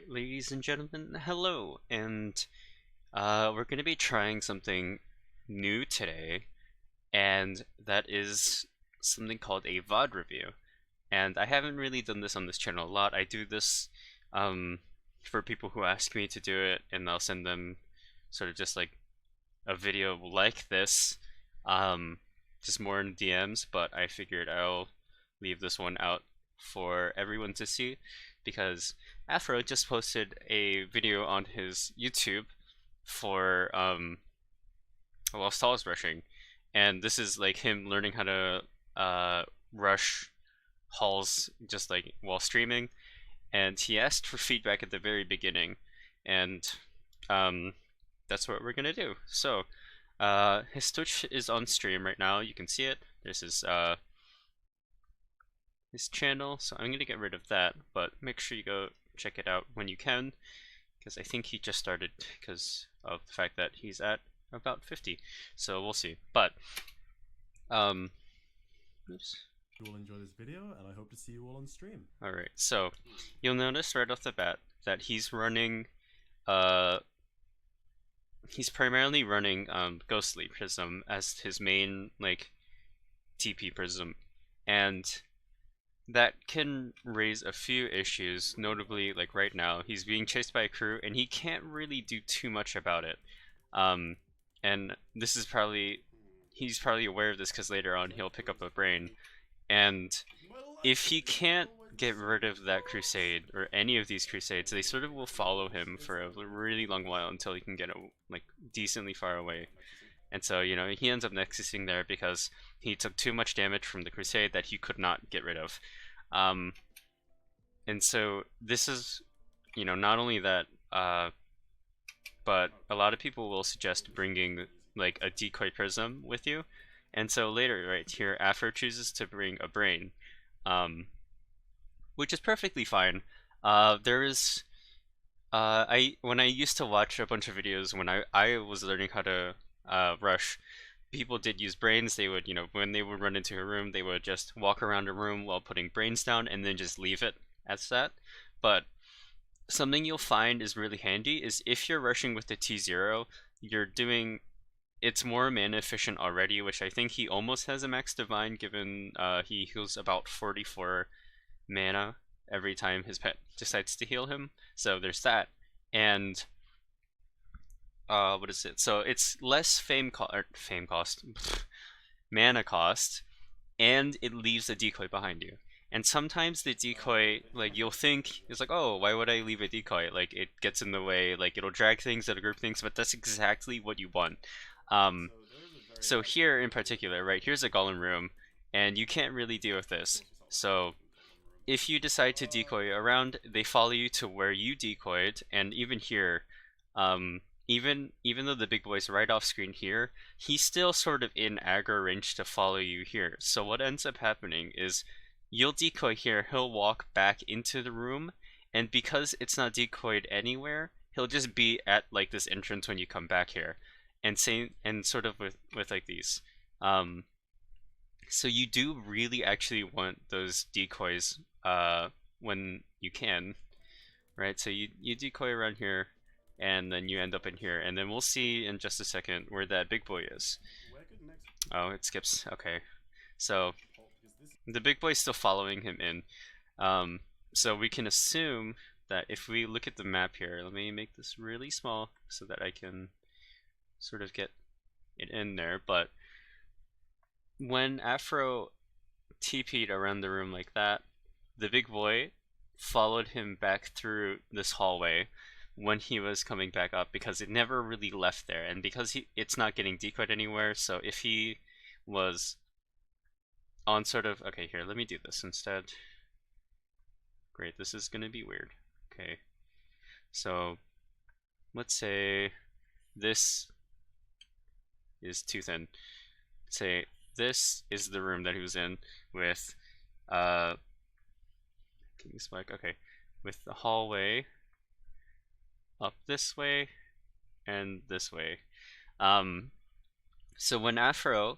Alright, ladies and gentlemen, hello, and we're going to be trying something new today, and that is something called a VOD review. And I haven't really done this on this channel a lot. I do this um, for people who ask me to do it, and I'll send them sort of just like a video like this, um, just more in DMs, but I figured I'll leave this one out for everyone to see because Afro just posted a video on his YouTube for while stalls rushing, and this is like him learning how to rush halls just like while streaming, and he asked for feedback at the very beginning, and um, that's what we're gonna do. So, his Twitch is on stream right now. You can see it. There's his channel. So I'm gonna get rid of that, but make sure you go check it out when you can, because I think he just started because of the fact that he's at about 50. So we'll see. But oops. You will enjoy this video, and I hope to see you all on stream. All right. So you'll notice right off the bat that he's running he's primarily running Ghostly Prism as his main like TP Prism, and that can raise a few issues. Notably, like right now, he's being chased by a crew, and he can't really do too much about it. And this is probably he's probably aware of this because later on he'll pick up a brain, and if he can't get rid of that crusade or any of these crusades, they sort of will follow him for a really long while until he can get like decently far away. And so, you know, he ends up nexusing there because he took too much damage from the crusade that he could not get rid of. Um, and so this is, you know, not only that, but a lot of people will suggest bringing like a decoy prism with you. And so later, right here, Afro chooses to bring a brain, which is perfectly fine. There is, when I used to watch a bunch of videos when I was learning how to rush, people did use brains. They would, you know, when they would run into a room, they would just walk around a room while putting brains down and then just leave it as that. But something you'll find is really handy is if you're rushing with the T0, you're doing it's more mana efficient already, which I think he almost has a max divine given he heals about 44 mana every time his pet decides to heal him. So there's that. And what is it? So it's less fame cost, mana cost, and it leaves a decoy behind you. And sometimes the decoy, like you'll think, is like, oh, why would I leave a decoy? Like it gets in the way, like it'll drag things, it'll group things, but that's exactly what you want. Um, so here in particular, right, here's a golem room, and you can't really deal with this. So if you decide to decoy around, they follow you to where you decoyed, and even here, even though the big boy's right off screen here, he's still sort of in aggro range to follow you here. So what ends up happening is you'll decoy here, he'll walk back into the room, and because it's not decoyed anywhere, he'll just be at like this entrance when you come back here. And same and sort of with like these. So you do really actually want those decoys when you can, right? So you decoy around here, and then you end up in here, and then we'll see in just a second where that big boy is. Oh, it skips. Okay, so the big boy's still following him in. So we can assume that if we look at the map here, let me make this really small so that I can sort of get it in there. But when Afro TP'd around the room like that, the big boy followed him back through this hallway when he was coming back up because it never really left there, and because it's not getting decoyed anywhere. So if he was on sort of, okay, here, let me do this instead. Great, this is gonna be weird. Okay, so let's say this is too thin. Say this is the room that he was in with King Spike. Okay, with the hallway up this way and this way. So when Afro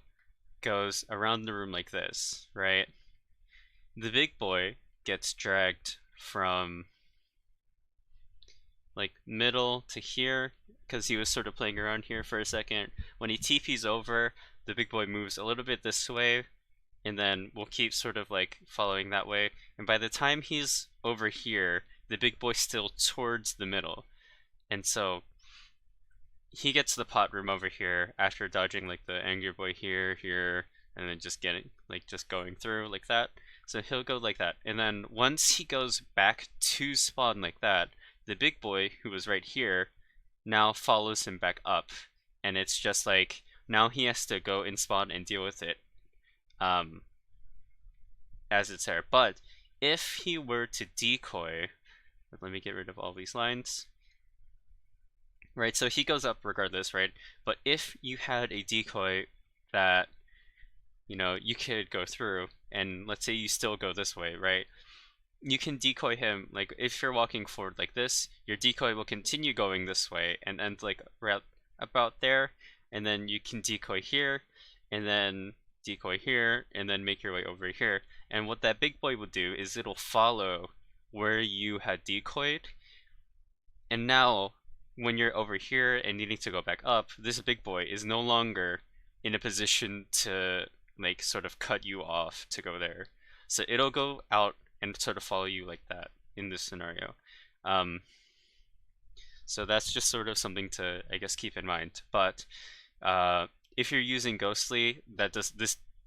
goes around the room like this, right, the big boy gets dragged from like middle to here, because he was sort of playing around here for a second. When he TP's over, the big boy moves a little bit this way, and then we'll keep sort of like following that way. And by the time he's over here, the big boy's still towards the middle. And so he gets the pot room over here after dodging like the angry boy here, here, and then just getting like just going through like that. So he'll go like that. And then once he goes back to spawn like that, the big boy who was right here now follows him back up. And it's just like now he has to go in spawn and deal with it um, as it's there. But if he were to decoy, let me get rid of all these lines. Right, so he goes up regardless, right? But if you had a decoy that, you know, you could go through, and let's say you still go this way, right? You can decoy him, like, if you're walking forward like this, your decoy will continue going this way and end, like, right about there, and then you can decoy here, and then decoy here, and then make your way over here. And what that big boy will do is it'll follow where you had decoyed, and now when you're over here and needing to go back up, this big boy is no longer in a position to like sort of cut you off to go there. So it'll go out and sort of follow you like that in this scenario. So that's just sort of something to, I guess, keep in mind. But if you're using Ghostly,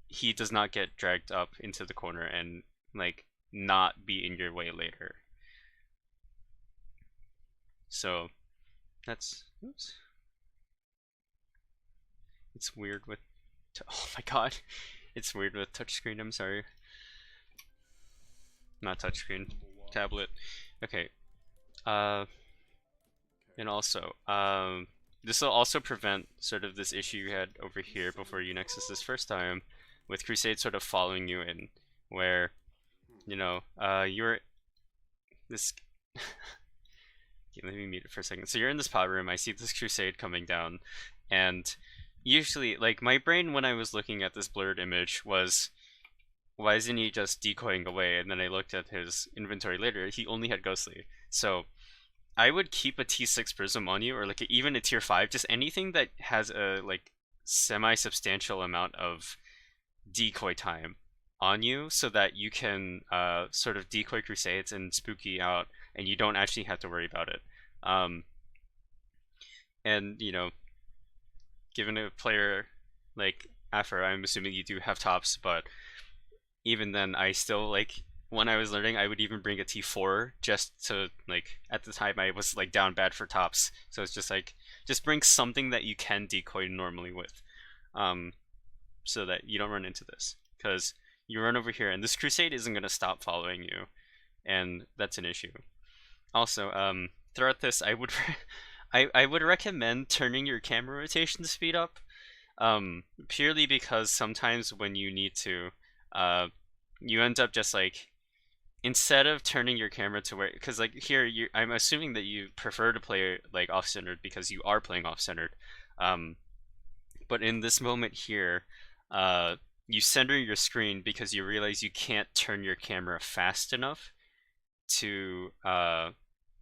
he does not get dragged up into the corner and like not be in your way later. So that's, oops. It's weird with, oh my god, it's weird with touchscreen. I'm sorry. Not touchscreen, tablet. Okay. And also, this will also prevent sort of this issue you had over here before you nexus this first time, with Crusade sort of following you in, where, you know, you're this. Okay, let me mute it for a second. So you're in this pod room, I see this Crusade coming down, and usually, like, my brain when I was looking at this blurred image was, why isn't he just decoying away? And then I looked at his inventory later, he only had Ghostly. So I would keep a T6 Prism on you, or like even a tier 5, just anything that has a like semi-substantial amount of decoy time on you, so that you can sort of decoy Crusades and spooky out, and you don't actually have to worry about it. And you know, given a player like Afro, I'm assuming you do have tops, but even then, I still like when I was learning, I would even bring a T4 just to like at the time I was like down bad for tops, so it's just like just bring something that you can decoy normally with, so that you don't run into this, because you run over here and this Crusade isn't gonna stop following you, and that's an issue. Also, throughout this, I would I would recommend turning your camera rotation speed up, purely because sometimes when you need to, you end up just like, instead of turning your camera to where, because like here, I'm assuming that you prefer to play like off-centered because you are playing off-centered, but in this moment here, you center your screen because you realize you can't turn your camera fast enough to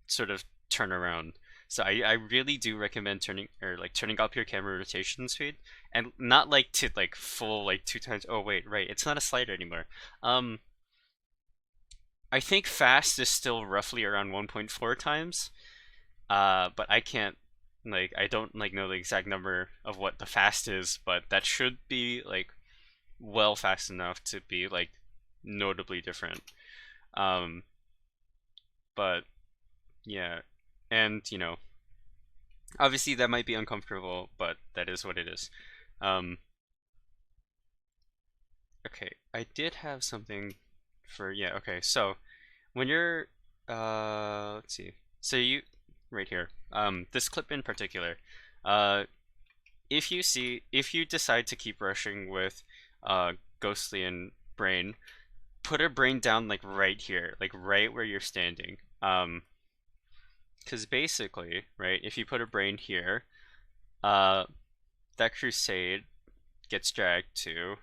sort of turn around. So I really do recommend turning up your camera rotation speed, and not like to like full like 2 times. Oh wait, right, it's not a slider anymore. I think fast is still roughly around 1.4 times. But I can't like I don't like know the exact number of what the fast is, but that should be like well fast enough to be like notably different. Um, but yeah, and you know, obviously that might be uncomfortable, but that is what it is. Um, okay, I did have something for, yeah, okay, so when you're let's see. So you right here. This clip in particular. Uh if you decide to keep rushing with Ghostly and Brain, put a Brain down like right here, like right where you're standing. Because basically, right, if you put a Brain here, that Crusade gets dragged to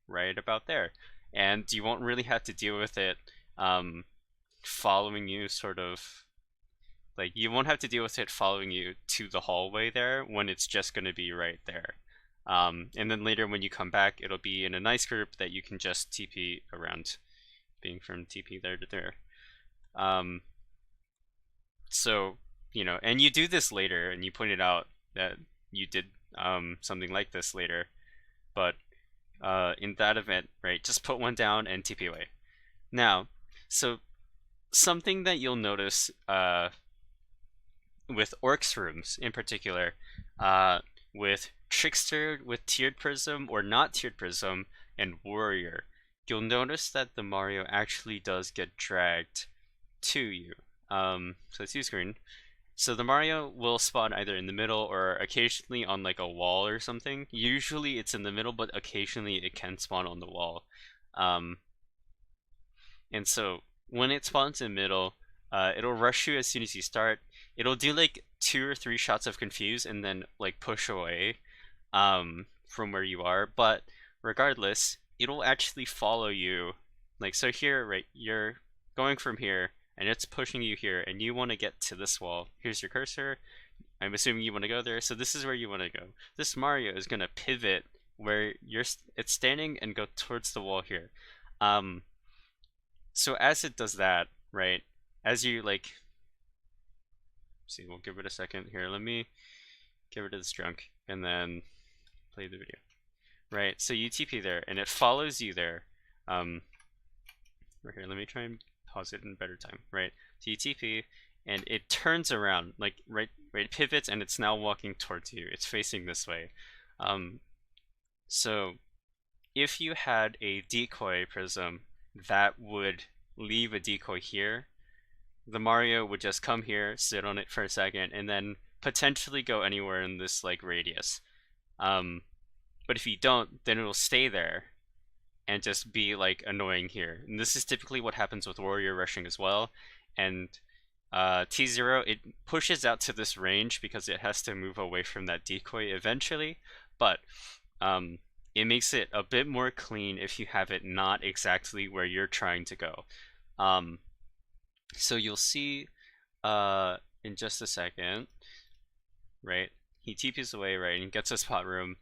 right about there, and you won't really have to deal with it following you sort of Like you won't have to deal with it following you to the hallway there when it's just going to be right there. And then later when you come back, it'll be in a nice group that you can just TP around, being from TP there to there. So, you know, and you do this later, and you pointed out that you did something like this later, but in that event, right, just put one down and TP away. Now, so something that you'll notice with Orcs rooms in particular, with Trickster, with Tiered Prism, or not Tiered Prism, and Warrior, you'll notice that the Mario actually does get dragged to you. So let's use green. So the Mario will spawn either in the middle or occasionally on like a wall or something. Usually it's in the middle, but occasionally it can spawn on the wall. And so when it spawns in the middle, it'll rush you as soon as you start. It'll do like 2 or 3 shots of confuse and then like push away from where you are. But regardless, it'll actually follow you. Like so here, right? You're going from here and it's pushing you here, and you want to get to this wall. Here's your cursor. I'm assuming you want to go there, so this is where you want to go. This Mario is gonna pivot where it's standing and go towards the wall here. So as it does that, right? As you like, see, we'll give it a second here. Let me get rid of this junk and then play the video. Right, so you TP there, and it follows you there. Right here, let me try and pause it in better time. Right, so you TP, and it turns around, like right, pivots, and it's now walking towards you. It's facing this way. So if you had a decoy prism that would leave a decoy here, the Mario would just come here, sit on it for a second, and then potentially go anywhere in this like radius. But if you don't, then it'll stay there and just be like annoying here. And this is typically what happens with Warrior rushing as well. And T0, it pushes out to this range because it has to move away from that decoy eventually, but it makes it a bit more clean if you have it not exactly where you're trying to go. So you'll see in just a second, right? He TPs away, right, and gets a spot room.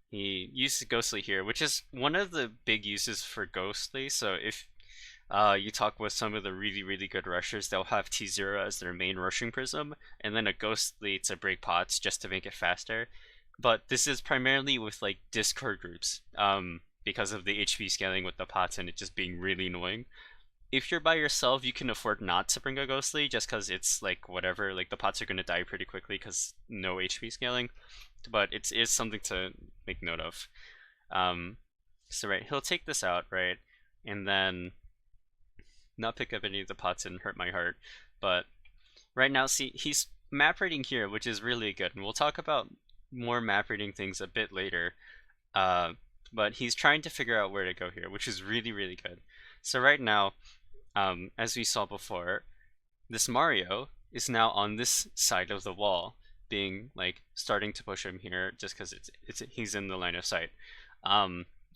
He uses Ghostly here, which is one of the big uses for Ghostly. So if you talk with some of the really good rushers, they'll have T0 as their main rushing prism, and then a Ghostly to break pots just to make it faster. But this is primarily with like Discord groups, because of the HP scaling with the pots and it just being really annoying. If you're by yourself, you can afford not to bring a Ghostly just because it's like whatever, like the pots are going to die pretty quickly because no HP scaling, but it is something to make note of. So right, he'll take this out, right, and then not pick up any of the pots and hurt my heart. But right now, see, he's map reading here, which is really good, and we'll talk about more map reading things a bit later. But he's trying to figure out where to go here, which is really good. So right now, as we saw before, this Mario is now on this side of the wall, being like starting to push him here just because he's in the line of sight.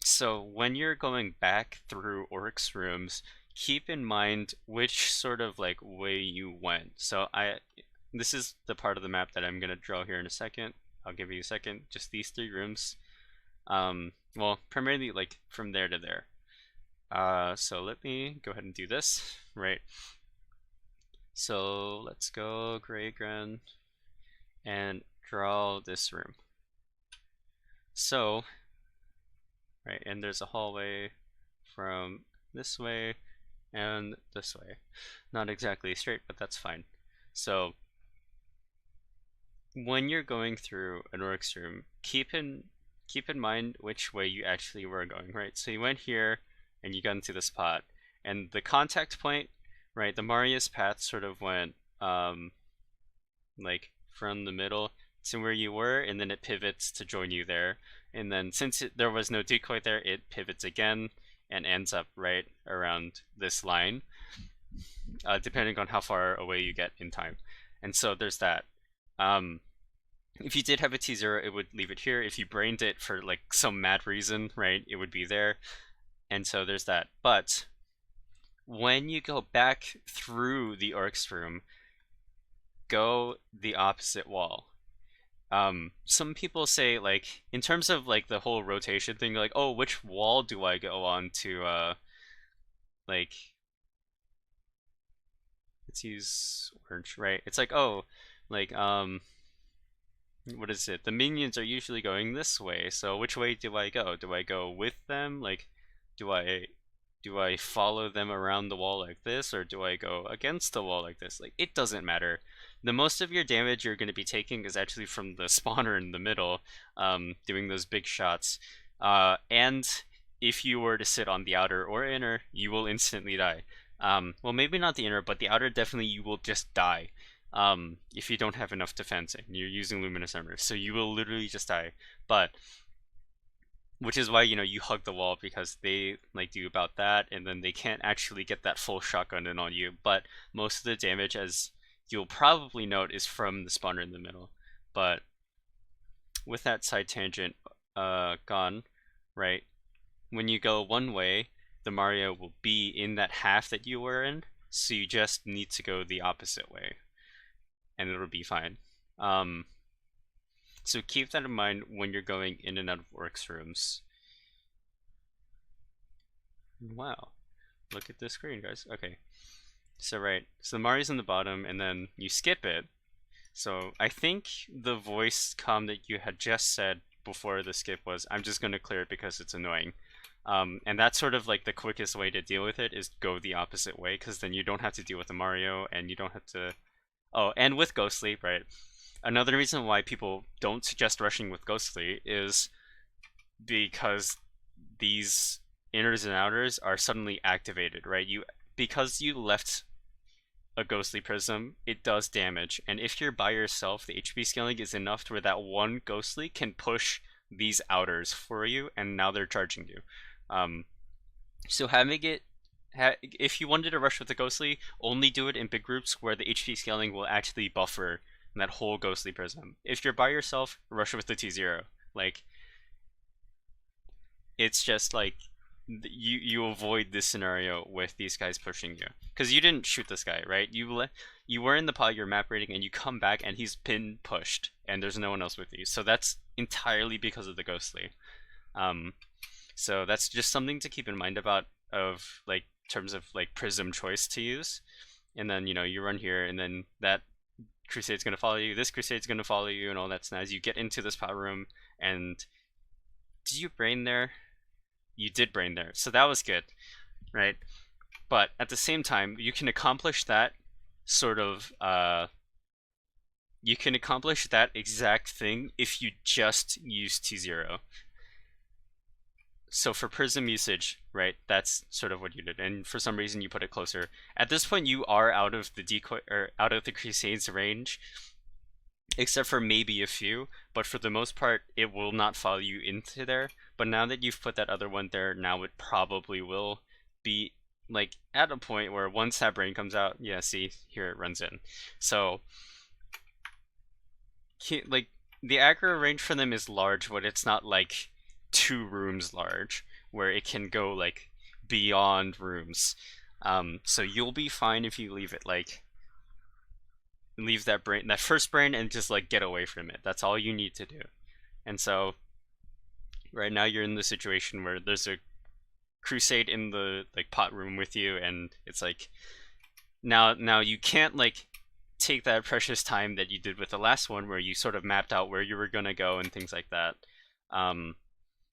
So when you're going back through Oryx rooms, keep in mind which sort of like way you went. So this is the part of the map that I'm gonna draw here in a second. I'll give you a second. Just these 3 rooms. Well, primarily like from there to there. So let me go ahead and do this, right? So let's go gray again and draw this room. So, right, and there's a hallway from this way and this way. Not exactly straight, but that's fine. So when you're going through an Oryx room, keep in mind which way you actually were going, right? So you went here and you got into the spot, and the contact point, right, the Marius path sort of went like from the middle to where you were, and then it pivots to join you there, and then since there was no decoy there, it pivots again and ends up right around this line, depending on how far away you get in time. And so there's that. If you did have a T0, it would leave it here. If you brained it for like some mad reason, right, it would be there. And so there's that. But when you go back through the Oryx room, go the opposite wall. Some people say, like, in terms of like the whole rotation thing, like, oh, which wall do I go on to like, let's use orange, right? It's like, oh, like, what is it? The minions are usually going this way, so which way do I go? Do I go with them? Like, do I do I follow them around the wall like this, or do I go against the wall like this? Like, it doesn't matter. The most of your damage you're going to be taking is actually from the spawner in the middle, doing those big shots. And if you were to sit on the outer or inner, you will instantly die. Well, maybe not the inner, but the outer definitely you will just die. If you don't have enough defense and you're using luminous armor, so you will literally just die. But which is why, you hug the wall, because they like do about that, and then they can't actually get that full shotgun in on you. But most of the damage, as you'll probably note, is from the spawner in the middle. But with that side tangent gone, right? When you go one way, the Mario will be in that half that you were in, so you just need to go the opposite way, and it'll be fine. So keep that in mind when you're going in and out of works rooms. Wow, look at this screen, guys. Okay, so right, so Mario's in the bottom, and then you skip it. So I think the voice comm that you had just said before the skip was, "I'm just going to clear it because it's annoying." And that's sort of like the quickest way to deal with it, is go the opposite way, because then you don't have to deal with the Mario, and you don't have to. Oh, and with Ghostly, right? Another reason why people don't suggest rushing with Ghostly is because these inners and outers are suddenly activated, right? Because you left a Ghostly Prism, it does damage, and if you're by yourself, the HP scaling is enough to where that one Ghostly can push these outers for you, and now they're charging you. So having it, if you wanted to rush with the Ghostly, only do it in big groups where the HP scaling will actually buffer that whole Ghostly Prism. If you're by yourself, rush with the T0. Like, it's just like you avoid this scenario with these guys pushing you, because you didn't shoot this guy, right? You were in the pod, your map rating, and you come back and he's been pushed, and there's no one else with you. So that's entirely because of the Ghostly. So that's just something to keep in mind about, of like terms of like prism choice to use. And then you run here, and then that Crusade's gonna follow you. This Crusade's gonna follow you, and all that snaz. You get into this power room, and did you brain there? You did brain there, so that was good, right? But at the same time, you can accomplish that sort of you can accomplish that exact thing if you just use T0. So for prism usage, right, that's sort of what you did, and for some reason you put it closer. At this point, you are out of the decoy, or out of the Crusade's range, except for maybe a few, but for the most part, it will not follow you into there. But now that you've put that other one there, now it probably will be like at a point where once that brain comes out, yeah, see, here it runs in. So like the aggro range for them is large, but it's not like 2 rooms large where it can go like beyond rooms. So you'll be fine if you leave it like leave that brain, that first brain, and just like get away from it. That's all you need to do. And so right now you're in the situation where there's a Crusade in the like pot room with you, and it's like now you can't like take that precious time that you did with the last one where you sort of mapped out where you were gonna go and things like that.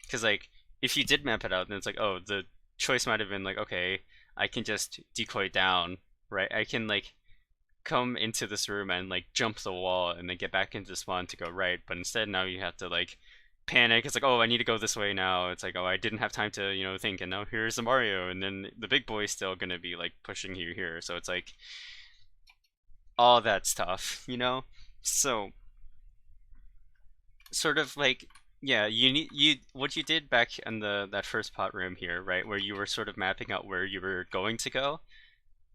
Because like if you did map it out, then it's like, oh, the choice might have been like, okay, I can just decoy down, right? I can like come into this room and like jump the wall and then get back into spawn to go right, but instead now you have to like panic. It's like, oh, I need to go this way now. It's like, oh, I didn't have time to think, and now here's the Mario, and then the big boy's still gonna be like pushing you here, so it's like all that stuff. So sort of like, yeah, you what you did back in that first pot room here, right, where you were sort of mapping out where you were going to go,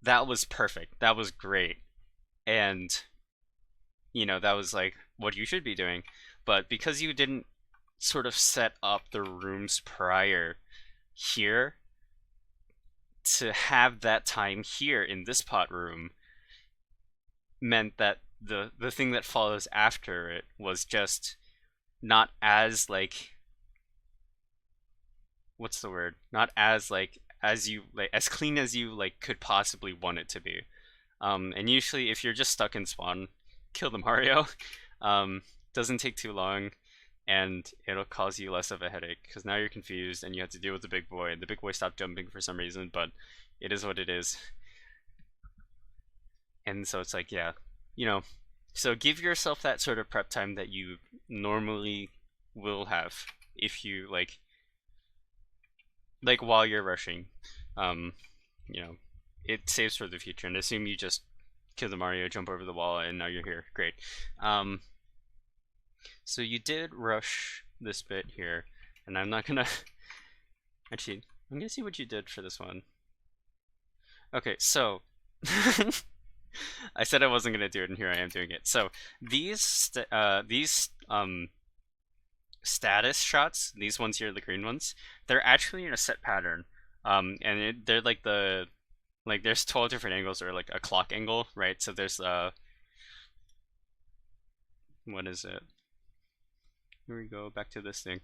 that was perfect, that was great, and that was like what you should be doing. But because you didn't sort of set up the rooms prior here to have that time here in this pot room, meant that the thing that follows after it was just not as like, what's the word? Not as like as you like as clean as you like could possibly want it to be. And usually if you're just stuck in spawn, kill the Mario. Um, doesn't take too long, and it'll cause you less of a headache because now you're confused and you have to deal with the big boy. The big boy stopped jumping for some reason, but it is what it is. And so it's like, yeah, you know, so give yourself that sort of prep time that you normally will have if you like while you're rushing. Um, you know, it saves for the future. And assume you just kill the Mario, jump over the wall, and now you're here. Great. Um, so you did rush this bit here, and I'm not gonna actually. I'm gonna see what you did for this one. Okay, so I said I wasn't gonna do it, and here I am doing it. So these status shots, these ones here, the green ones, they're actually in a set pattern. They're like there's 12 different angles or like a clock angle, right? So there's what is it? Here we go, back to this thing,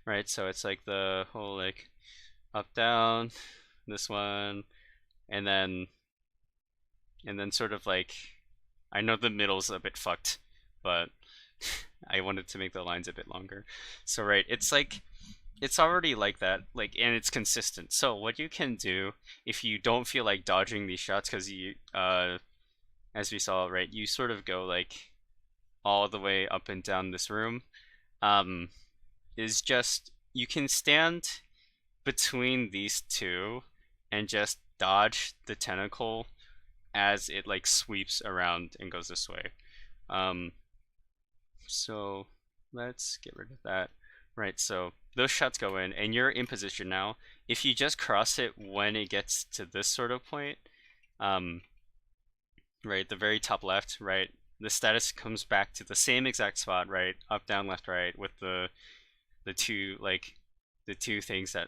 right? So it's like the whole like up down, this one, and then sort of like, I know the middle's a bit fucked, but I wanted to make the lines a bit longer. So right, it's like it's already like that, like, and it's consistent. So what you can do if you don't feel like dodging these shots, because you as we saw, right, you sort of go like all the way up and down this room, um is just you can stand between these two and just dodge the tentacle as it like sweeps around and goes this way. um so let's get rid of that. Right, so those shots go in and you're in position now. If you just cross it when it gets to this sort of point, um right, the very top left, right, the status comes back to the same exact spot, right, up down left right, with the two like the two things that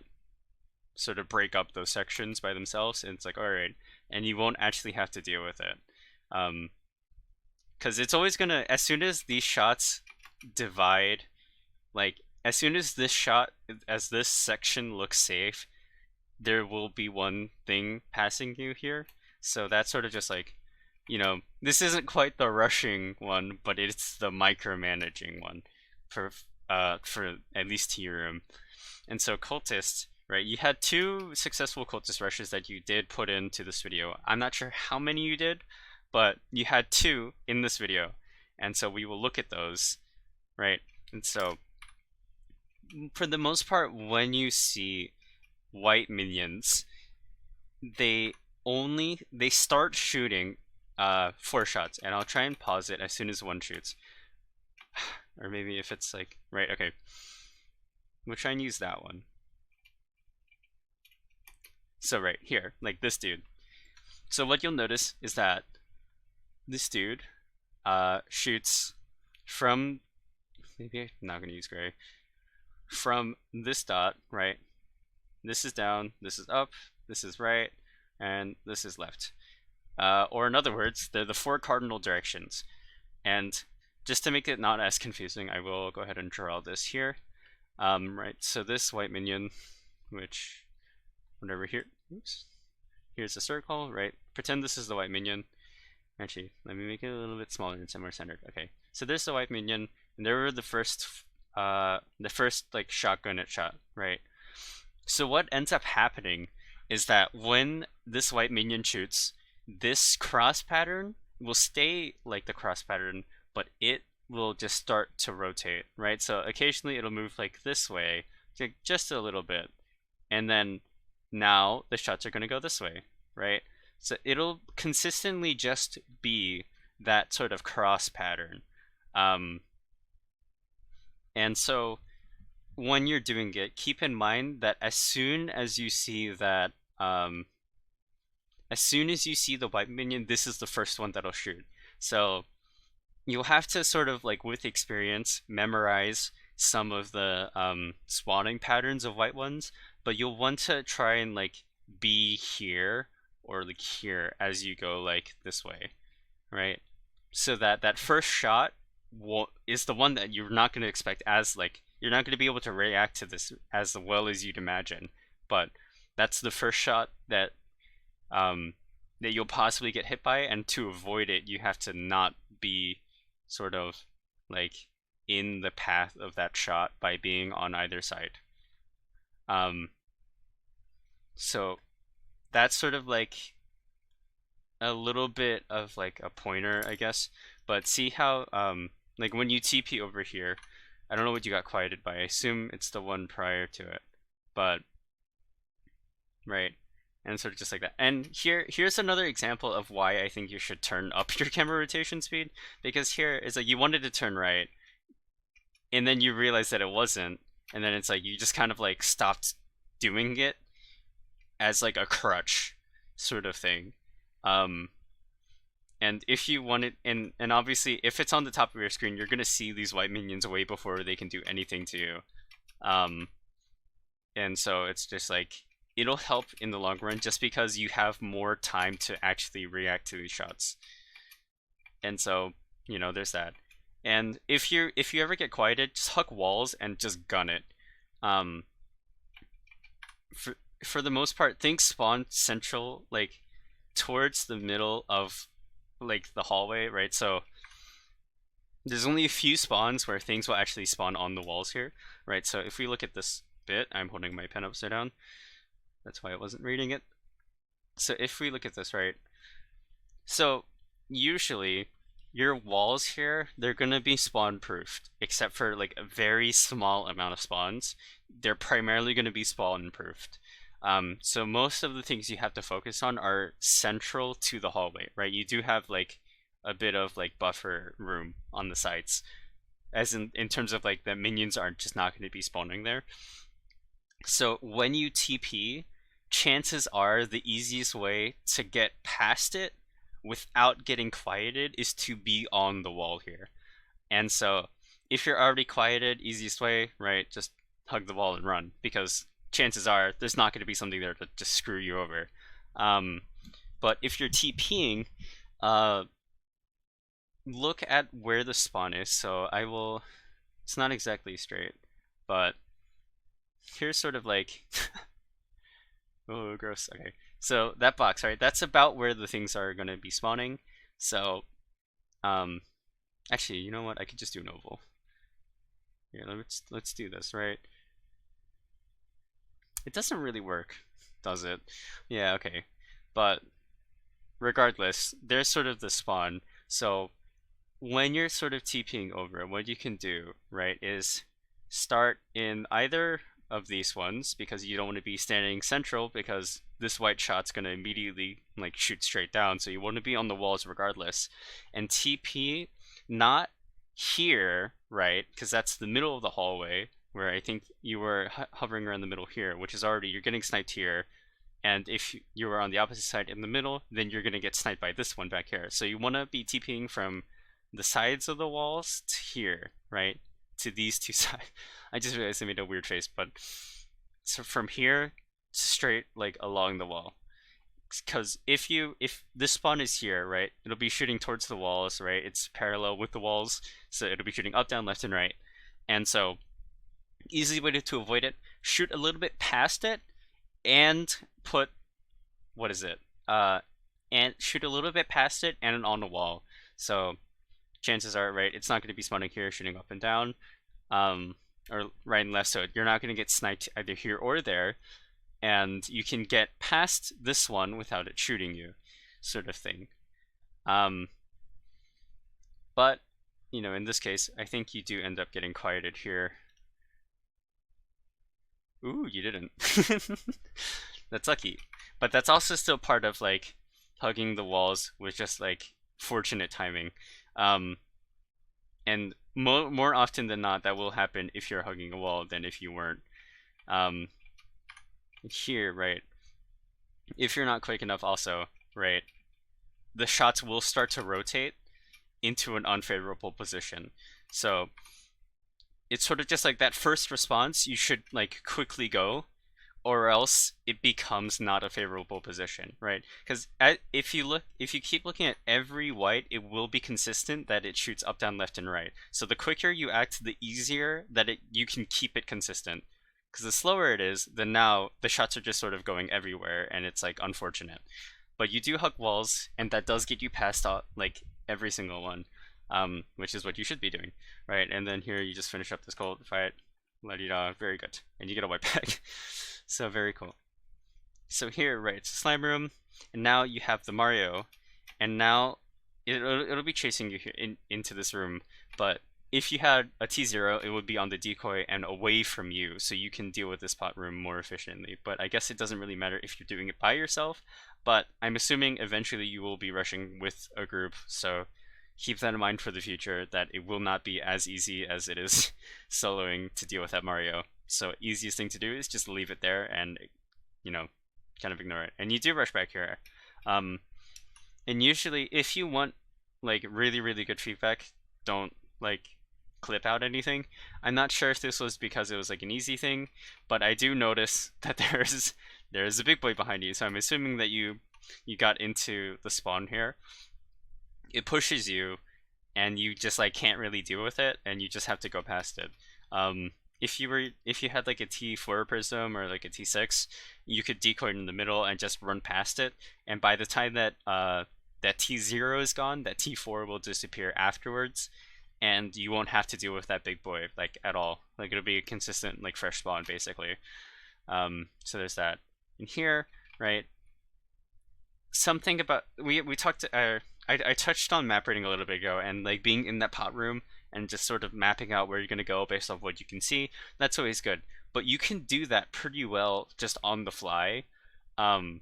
sort of break up those sections by themselves, and it's like, all right, and you won't actually have to deal with it. Because it's always gonna, as soon as these shots divide, like as soon as as this section looks safe, there will be one thing passing you here. So that's sort of just like, this isn't quite the rushing one, but it's the micromanaging one for at least tier room. And so cultists, right? You had two successful cultist rushes that you did put into this video. I'm not sure how many you did, but you had two in this video. And so we will look at those, right? And so for the most part, when you see white minions, they start shooting 4 shots, and I'll try and pause it as soon as one shoots. Or maybe if it's like, right, okay. We'll try and use that one. So right here, like this dude. So what you'll notice is that this dude shoots from, maybe I'm not gonna use gray, from this dot, right? This is down, this is up, this is right, and this is left. Or in other words, they're the 4 cardinal directions. And just to make it not as confusing, I will go ahead and draw this here. Right, so this white minion, which, whatever here, oops, here's a circle, right? Pretend this is the white minion. Actually, let me make it a little bit smaller and somewhere centered. Okay, so there's the white minion, and they were the first like shotgun it shot, right? So what ends up happening is that when this white minion shoots, this cross pattern will stay like the cross pattern, but it will just start to rotate, right? So occasionally it'll move like this way, just a little bit, and then now the shots are going to go this way, right? So it'll consistently just be that sort of cross pattern. And so when you're doing it, keep in mind that as soon as you see that, as soon as you see the white minion, this is the first one that'll shoot. So you'll have to sort of like, with experience, memorize some of the spawning patterns of white ones, but you'll want to try and like be here or like here as you go like this way, right? so that that first shot is the one that you're not going to expect, as like you're not going to be able to react to this as well as you'd imagine, but that's the first shot um, that you'll possibly get hit by, and to avoid it, you have to not be sort of like in the path of that shot by being on either side. Um, so that's sort of like a little bit of like a pointer, I guess. But see how like when you TP over here, I don't know what you got quieted by. I assume it's the one prior to it, but right, and sort of just like that. And here's another example of why I think you should turn up your camera rotation speed, because here is like you wanted to turn right, and then you realize that it wasn't, and then it's like you just kind of like stopped doing it as like a crutch sort of thing. Um, and if you want it, and obviously if it's on the top of your screen, you're gonna see these white minions way before they can do anything to you. Um, and so it's just like it'll help in the long run just because you have more time to actually react to these shots. And so, you know, there's that. And if you ever get quieted, just hug walls and just gun it. Um, for the most part, things spawn central, like towards the middle of like the hallway, right? So there's only a few spawns where things will actually spawn on the walls here, right? So if we look at this bit, I'm holding my pen upside down. That's why I wasn't reading it. So if we look at this, right? So usually your walls here, they're gonna be spawn proofed, except for like a very small amount of spawns. They're primarily gonna be spawn proofed. So most of the things you have to focus on are central to the hallway, right? You do have like a bit of like buffer room on the sides, as in terms of like the minions are just not going to be spawning there. So when you TP, chances are the easiest way to get past it without getting quieted is to be on the wall here. And so if you're already quieted, easiest way, right? Just hug the wall and run, because chances are there's not going to be something there to just screw you over. Um, but if you're TPing, uh, look at where the spawn is. So I will, it's not exactly straight, but here's sort of like, oh, gross. Okay. So that box, right? That's about where the things are going to be spawning. So, um, actually, you know what? I could just do an oval. Here, let's do this, right? It doesn't really work, does it? Yeah, okay. But regardless, there's sort of the spawn. So when you're sort of TPing over, what you can do, right, is start in either of these ones, because you don't want to be standing central, because this white shot's going to immediately like shoot straight down, so you want to be on the walls regardless. And TP not here, right, because that's the middle of the hallway, where I think you were hovering around the middle here, which is already, you're getting sniped here. And if you were on the opposite side in the middle, then you're going to get sniped by this one back here. So you want to be TPing from the sides of the walls to here, right? To these two sides. I just realized I made a weird face, but so from here straight like along the wall. Because if this spawn is here, right, it'll be shooting towards the walls, right? It's parallel with the walls, so it'll be shooting up, down, left, and right. And so easy way to avoid it, shoot a little bit past it and put, what is it? And shoot a little bit past it and on the wall. So chances are, right, it's not going to be spawning here, shooting up and down, or right and left. So you're not going to get sniped either here or there, and you can get past this one without it shooting you, sort of thing. But you know, in this case, I think you do end up getting quieted here. Ooh, you didn't. That's lucky. But that's also still part of like hugging the walls with just like fortunate timing. Um, and more often than not, that will happen if you're hugging a wall than if you weren't. Um, here, right? If you're not quick enough, also, right? The shots will start to rotate into an unfavorable position. So it's sort of just like that first response, you should like quickly go, or else it becomes not a favorable position, right? Because if you keep looking at every white, it will be consistent that it shoots up, down, left, and right. So the quicker you act, the easier that you can keep it consistent. Because the slower it is, then now the shots are just sort of going everywhere, and it's like unfortunate. But you do hug walls, and that does get you past all, like every single one, which is what you should be doing, right? And then here you just finish up this cold fight, la di da, very good, and you get a white back. So very cool. So here, right, it's a slime room, and now you have the Mario, and now it'll be chasing you here into this room, but if you had a T0, it would be on the decoy and away from you, so you can deal with this pot room more efficiently. But I guess it doesn't really matter if you're doing it by yourself, but I'm assuming eventually you will be rushing with a group, so keep that in mind for the future, that it will not be as easy as it is soloing to deal with that Mario. So easiest thing to do is just leave it there and, you know, kind of ignore it. And you do rush back here. And usually if you want like really, really good feedback, don't like clip out anything. I'm not sure if this was because it was like an easy thing, but I do notice that there's a big boy behind you, so I'm assuming that you got into the spawn here. It pushes you and you just like can't really deal with it, and you just have to go past it. If you had like a T4 prism or like a T6, you could decoy in the middle and just run past it, and by the time that that T0 is gone, that T4 will disappear afterwards, and you won't have to deal with that big boy like at all. Like it'll be a consistent like fresh spawn basically. So there's that. And here, right, something about we talked. I touched on map reading a little bit ago, and like being in that pot room and just sort of mapping out where you're gonna go based off what you can see. That's always good, but you can do that pretty well just on the fly. Um,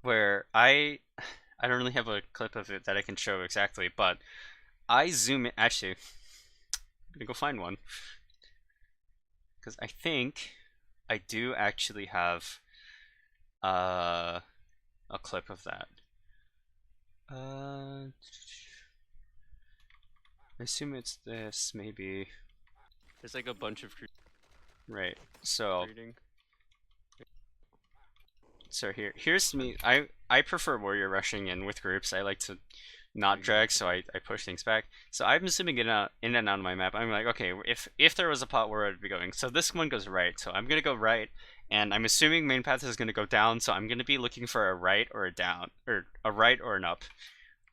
where I don't really have a clip of it that I can show exactly, but I zoom in. Actually, I'm gonna go find one because I think I do actually have a clip of that. I assume it's this, maybe. There's like a bunch of right. So here's me. I prefer warrior rushing in with groups. I like to not drag, so I push things back. So I'm zooming in and out of my map. I'm like, okay, if there was a pot where I'd be going. So this one goes right. So I'm gonna go right, and I'm assuming main path is gonna go down. So I'm gonna be looking for a right or a down, or a right or an up.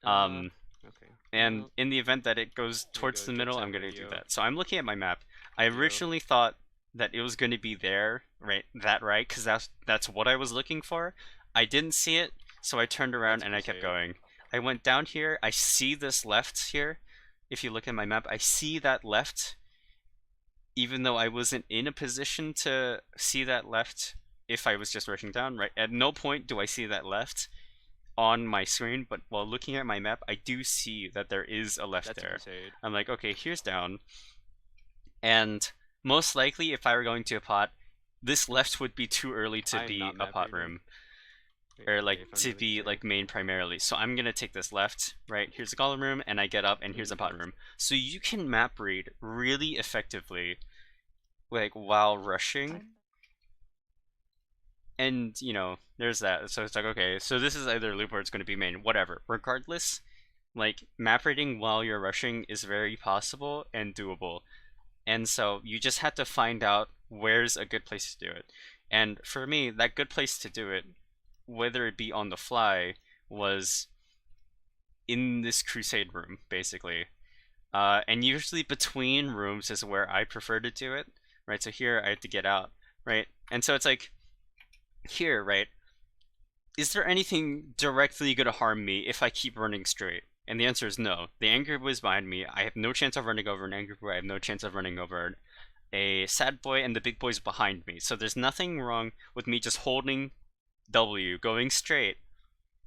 Okay. And Well, in the event that it goes towards the middle, I'm gonna do that. So I'm looking at my map. I Video. originally thought that it was going to be there, right? That right, because that's what I was looking for. I didn't see it, so I turned around That's and I kept Crusade. going. I went down here. I see this left here. If you look at my map, I see that left, even though I wasn't in a position to see that left if I was just rushing down, right? At no point do I see that left on my screen, but while looking at my map, I do see that there is a left That's there. Crusade. I'm like, okay, here's down. And most likely, if I were going to a pot, this left would be too early to I'm be not a map pot reading. room, Wait, or okay, like if I'm to really be sure. like main primarily. So I'm gonna take this left, right? Here's a golem room, and I get up, and here's a pot room. So you can map read really effectively, like while rushing. And you know, there's that. So it's like, okay, so this is either loop or it's gonna be main, whatever. Regardless, like map reading while you're rushing is very possible and doable. And so you just have to find out where's a good place to do it. And for me, that good place to do it, whether it be on the fly, was in this crusade room, basically. And usually between rooms is where I prefer to do it, right? So here I have to get out, right? And so it's like, here, right? Is there anything directly going to harm me if I keep running straight? And the answer is no. The angry boy is behind me. I have no chance of running over an angry boy. I have no chance of running over a sad boy, and the big boy's behind me. So there's nothing wrong with me just holding W, going straight,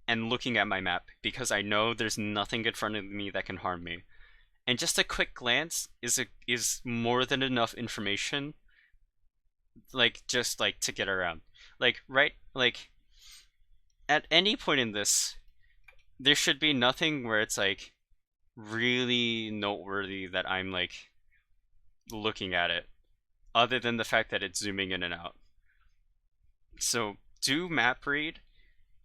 and looking at my map, because I know there's nothing in front of me that can harm me. And just a quick glance is more than enough information, like just like to get around. Like right, like at any point in this, there should be nothing where it's like really noteworthy that I'm like looking at it, other than the fact that it's zooming in and out. So do map read,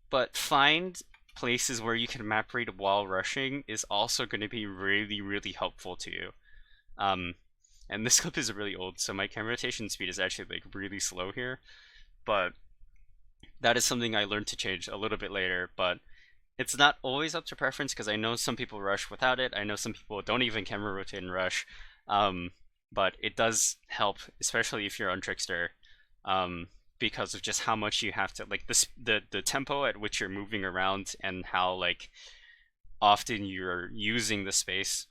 but find places where you can map read while rushing is also going to be really, really helpful to you. Um, and this clip is really old, so my camera rotation speed is actually like really slow here, but that is something I learned to change a little bit later. But it's not always up to preference because I know some people rush without it. I know some people don't even camera rotate and rush. Um, but it does help, especially if you're on Trickster, because of just how much you have to like the tempo at which you're moving around and how like often you're using the space.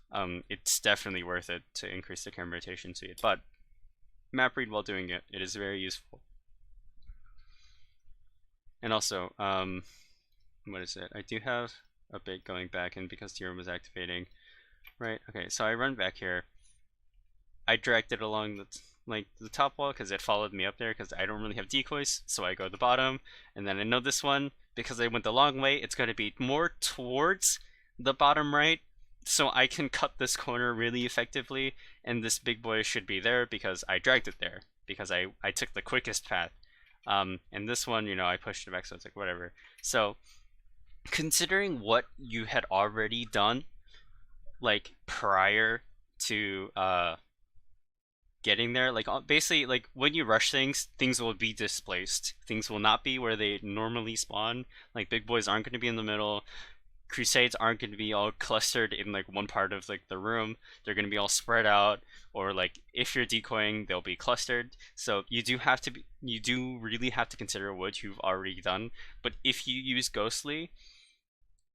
It's definitely worth it to increase the camera rotation speed. But map read while doing it, it is very useful. And also, what is it? I do have a bit going back in because the room was activating. Right, okay, so I run back here. I dragged it along the top wall because it followed me up there because I don't really have decoys, so I go to the bottom, and then I know this one, because I went the long way, it's going to be more towards the bottom right, so I can cut this corner really effectively, and this big boy should be there because I dragged it there, because I took the quickest path. And this one, I pushed it back, so it's like, whatever. So, considering what you had already done, like, prior to, getting there, like basically like when you rush things will be displaced, things will not be where they normally spawn. Like big boys aren't going to be in the middle, crusades aren't going to be all clustered in like one part of like the room. They're going to be all spread out, or like if you're decoying they'll be clustered. So you do really have to consider what you've already done. But if you use ghostly,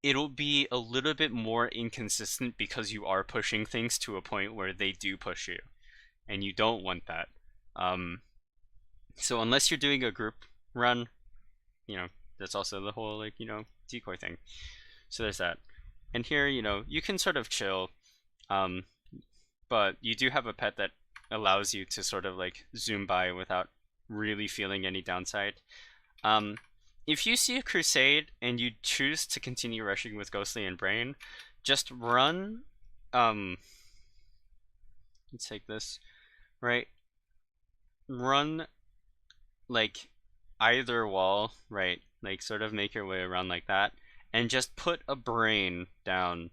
it'll be a little bit more inconsistent because you are pushing things to a point where they do push you, and you don't want that. Um, so unless you're doing a group run, that's also the whole like decoy thing. So there's that. And here, you can sort of chill, um, but you do have a pet that allows you to sort of like zoom by without really feeling any downside. Um, if you see a crusade and you choose to continue rushing with Ghostly and Brain, just run. Let's take this. Right, run like either wall, right? Like sort of make your way around like that, and just put a brain down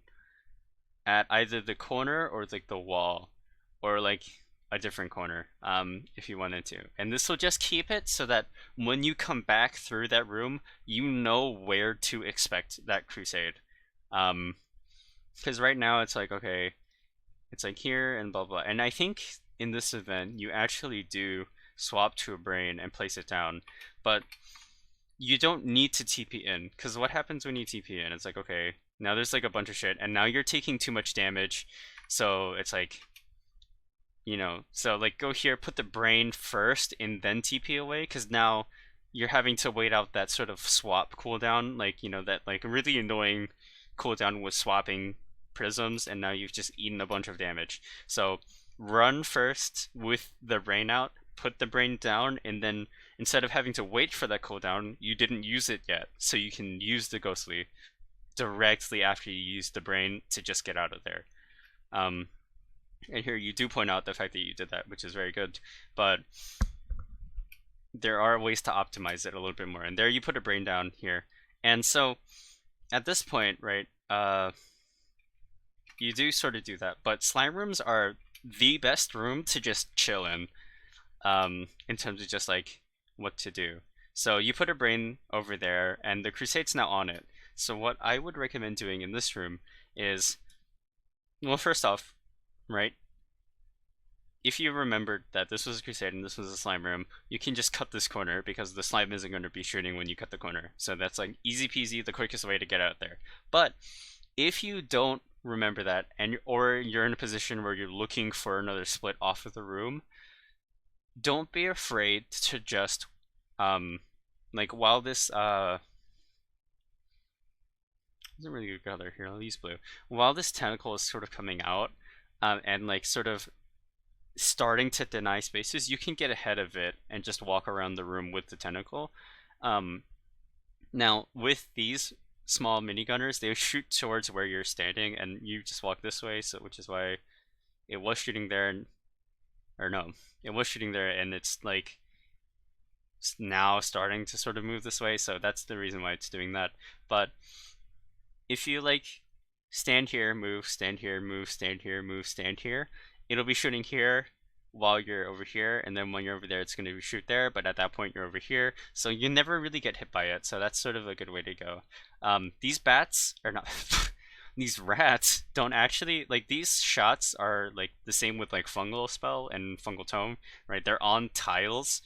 at either the corner or like the wall, or like a different corner, if you wanted to. And this will just keep it so that when you come back through that room, you know where to expect that crusade. Because right now it's like, okay, it's like here and blah blah. And I think in this event you actually do swap to a brain and place it down, but you don't need to TP in, because what happens when you TP in? It's like, okay, now there's like a bunch of shit, and now you're taking too much damage, so it's like, so like go here, put the brain first, and then TP away, because now you're having to wait out that sort of swap cooldown, like that like really annoying cooldown with swapping prisms, and now you've just eaten a bunch of damage. So run first with the brain out, put the brain down, and then instead of having to wait for that cooldown, you didn't use it yet, so you can use the ghostly directly after you use the brain to just get out of there. And here you do point out the fact that you did that, which is very good, but there are ways to optimize it a little bit more. And there you put a brain down here. And so at this point, right, you do sort of do that, but slime rooms are the best room to just chill in terms of just like what to do. So you put a brain over there, and the crusade's now on it. So what I would recommend doing in this room is, well, first off, right, if you remembered that this was a crusade and this was a slime room, you can just cut this corner because the slime isn't going to be shooting when you cut the corner. So that's like easy peasy, the quickest way to get out there. But if you don't remember that, or you're in a position where you're looking for another split off of the room, don't be afraid to just like while this isn't really good color here, I'll use blue. While this tentacle is sort of coming out, and like sort of starting to deny spaces, you can get ahead of it and just walk around the room with the tentacle. Now with these small minigunners, they shoot towards where you're standing, and you just walk this way. So which is why it was shooting there, and or no, it was shooting there, and it's like now starting to sort of move this way, so that's the reason why it's doing that. But if you like stand here, move, stand here, move, stand here, move, stand here, it'll be shooting here while you're over here, and then when you're over there it's going to shoot there, but at that point you're over here, so you never really get hit by it. So that's sort of a good way to go. These bats are not these rats don't actually, like, these shots are like the same with like fungal spell and fungal tome, right? They're on tiles,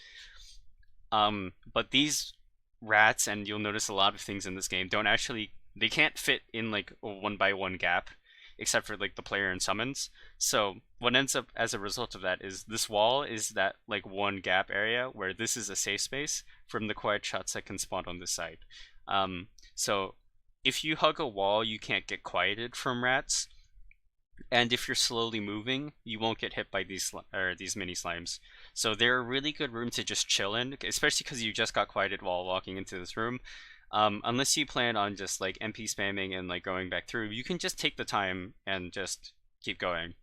but these rats, and you'll notice a lot of things in this game, don't actually, they can't fit in like a 1x1 gap except for like the player and summons. So what ends up as a result of that is this wall is that like one gap area where this is a safe space from the quiet shots that can spawn on this side. So if you hug a wall, you can't get quieted from rats, and if you're slowly moving, you won't get hit by these mini slimes. So they're a really good room to just chill in, especially because you just got quieted while walking into this room. Unless you plan on just like MP spamming and like going back through, you can just take the time and just keep going.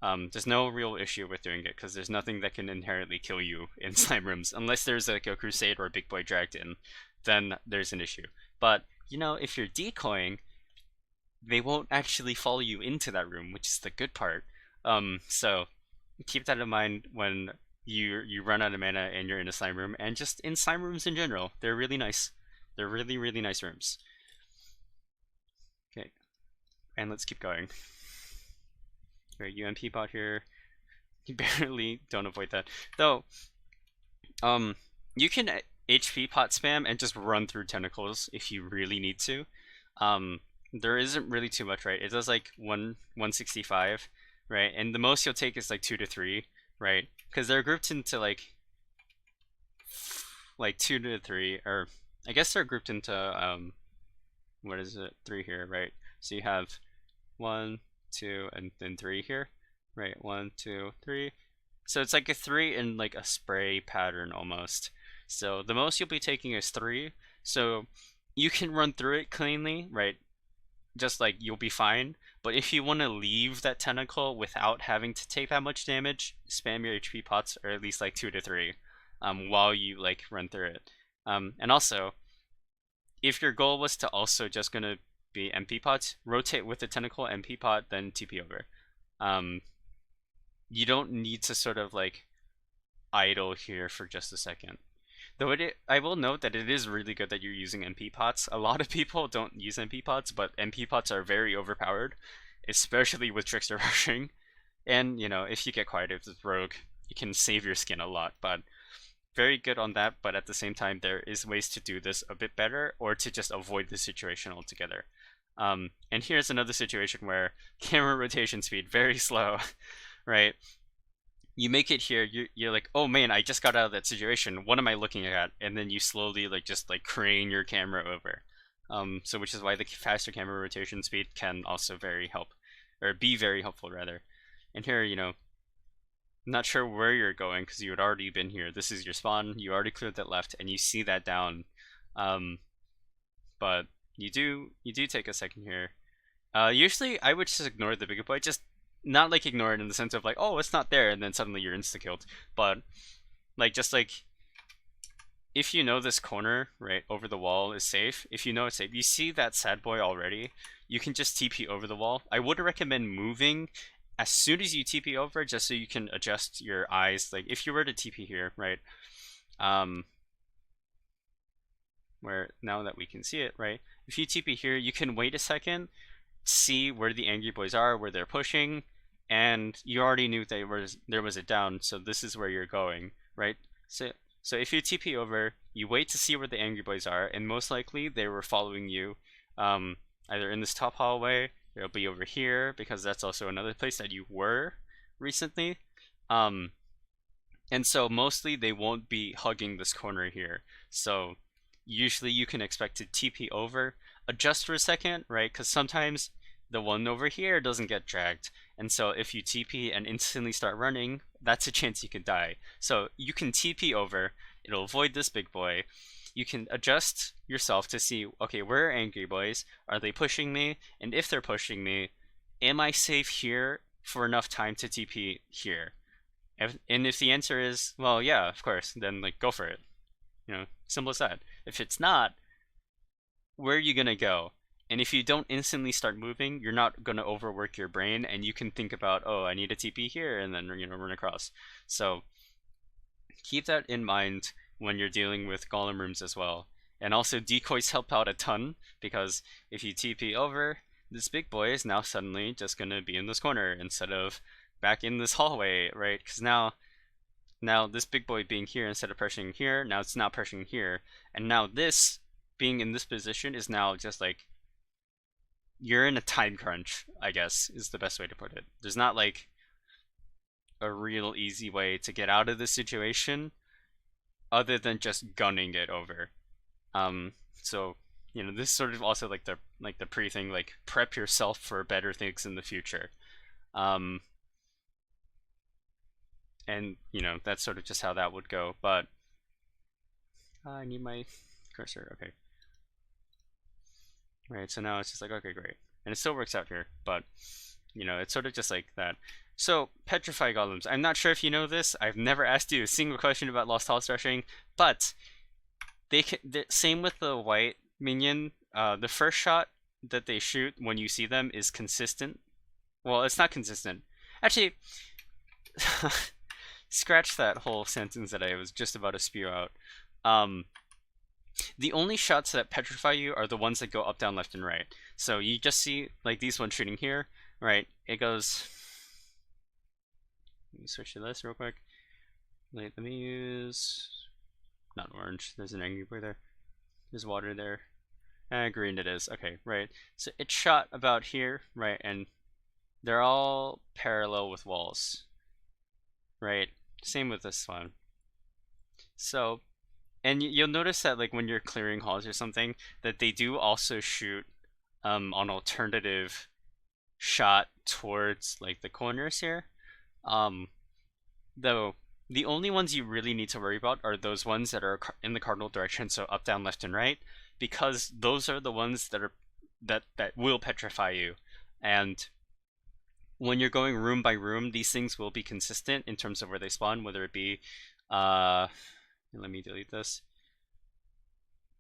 There's no real issue with doing it because there's nothing that can inherently kill you in slime rooms, unless there's like a crusade or a big boy dragged in, then there's an issue. But you know, if you're decoying, they won't actually follow you into that room, which is the good part. So keep that in mind when you run out of mana and you're in a slime room, and just in slime rooms in general, they're really nice. They're really, really nice rooms. Okay, and let's keep going. Alright, UMP bot here. You barely don't avoid that. Though, you can HP pot spam and just run through tentacles if you really need to. There isn't really too much, right? It does like 165, right? And the most you'll take is like 2 to 3, right? Because they're grouped into like 2 to 3, or I guess they're grouped into what is it, 3 here, right? So you have 1, 2, and then 3 here, right? 1, 2, 3. So it's like a 3 in like a spray pattern almost. So the most you'll be taking is 3. So you can run through it cleanly, right? Just like you'll be fine. But if you want to leave that tentacle without having to take that much damage, spam your HP pots, or at least like 2 to 3, while you like run through it. And also, if your goal was to also just gonna be MP pots, rotate with the tentacle MP pot, then TP over. You don't need to sort of like idle here for just a second. Though I will note that it is really good that you're using MP pots. A lot of people don't use MP pots, but MP pots are very overpowered, especially with Trickster rushing. And, you know, if you get quieted with Rogue, you can save your skin a lot, but very good on that. But at the same time, there is ways to do this a bit better, or to just avoid the situation altogether. And here's another situation where camera rotation speed, very slow, right? You make it here, you're like, oh man, I just got out of that situation, what am I looking at? And then you slowly like just like crane your camera over. So which is why the faster camera rotation speed can also be very helpful rather. And here, you know, not sure where you're going because you had already been here. This is your spawn, you already cleared that left, and you see that down. But you do take a second here. Usually I would just ignore the big boy, just not like ignore it in the sense of like, oh, it's not there, and then suddenly you're insta-killed, but like just like if you know this corner right over the wall is safe, if you know it's safe, you see that sad boy already, you can just TP over the wall. I would recommend moving as soon as you TP over, just so you can adjust your eyes. Like if you were to TP here, right, where now that we can see it, right, if you TP here, you can wait a second, see where the angry boys are, where they're pushing, and you already knew there was a down, so this is where you're going, right? So if you TP over, you wait to see where the angry boys are, and most likely they were following you, either in this top hallway, they'll be over here, because that's also another place that you were recently, and so mostly they won't be hugging this corner here. So usually you can expect to TP over, adjust for a second, right? Because sometimes the one over here doesn't get dragged, and so if you TP and instantly start running, that's a chance you could die. So you can TP over, it'll avoid this big boy. You can adjust yourself to see, okay, where are angry boys? Are they pushing me? And if they're pushing me, am I safe here for enough time to TP here? And if the answer is, well, yeah, of course, then like go for it. simple as that. If it's not, where are you gonna go? And if you don't instantly start moving, you're not gonna overwork your brain, and you can think about, oh, I need a TP here, and then run across. So keep that in mind when you're dealing with golem rooms as well. And also decoys help out a ton, because if you TP over, this big boy is now suddenly just gonna be in this corner instead of back in this hallway, right? Because now this big boy being here instead of pressuring here, now it's not pressuring here, and now this being in this position is now just like, you're in a time crunch, I guess, is the best way to put it. There's not like a real easy way to get out of this situation other than just gunning it over. So this is sort of also like the pre thing, like prep yourself for better things in the future. And that's sort of just how that would go. But I need my cursor. Okay. Right, so now it's just like, okay, great. And it still works out here, but it's sort of just like that. So, petrify golems. I'm not sure if you know this. I've never asked you a single question about Lost Halls rushing, but same with the white minion. The first shot that they shoot when you see them is consistent. Well, it's not consistent. Actually, scratch that whole sentence that I was just about to spew out. The only shots that petrify you are the ones that go up, down, left, and right. So you just see like these ones shooting here, right? It goes. Let me switch to this real quick. Let me use not orange. There's an angry boy there. There's water there. Green it is. Okay, right. So it's shot about here, right? And they're all parallel with walls, right? Same with this one. So. And you'll notice that like when you're clearing halls or something, that they do also shoot an alternative shot towards like the corners here. Though the only ones you really need to worry about are those ones that are in the cardinal direction, so up, down, left, and right, because those are the ones that will petrify you. And when you're going room by room, these things will be consistent in terms of where they spawn, whether it be let me delete this.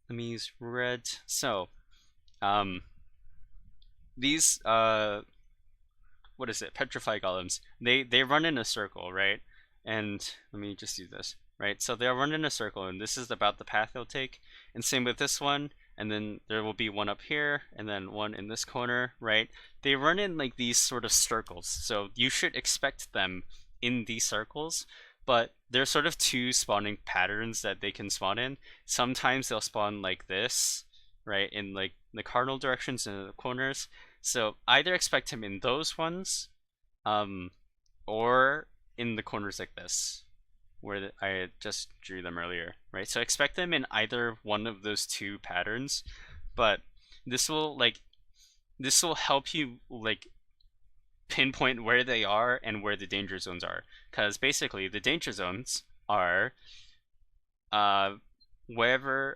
Let me use red. So, these what is it? Petrify golems. They run in a circle, right? And let me just do this, right? So they'll run in a circle, and this is about the path they'll take. And same with this one. And then there will be one up here, and then one in this corner, right? They run in like these sort of circles, so you should expect them in these circles. But there's sort of two spawning patterns that they can spawn in. Sometimes they'll spawn like this, right, in like the cardinal directions and the corners. So either expect him in those ones, or in the corners like this, where I just drew them earlier, right? So expect them in either one of those two patterns, but this will help you like pinpoint where they are and where the danger zones are, because basically the danger zones are wherever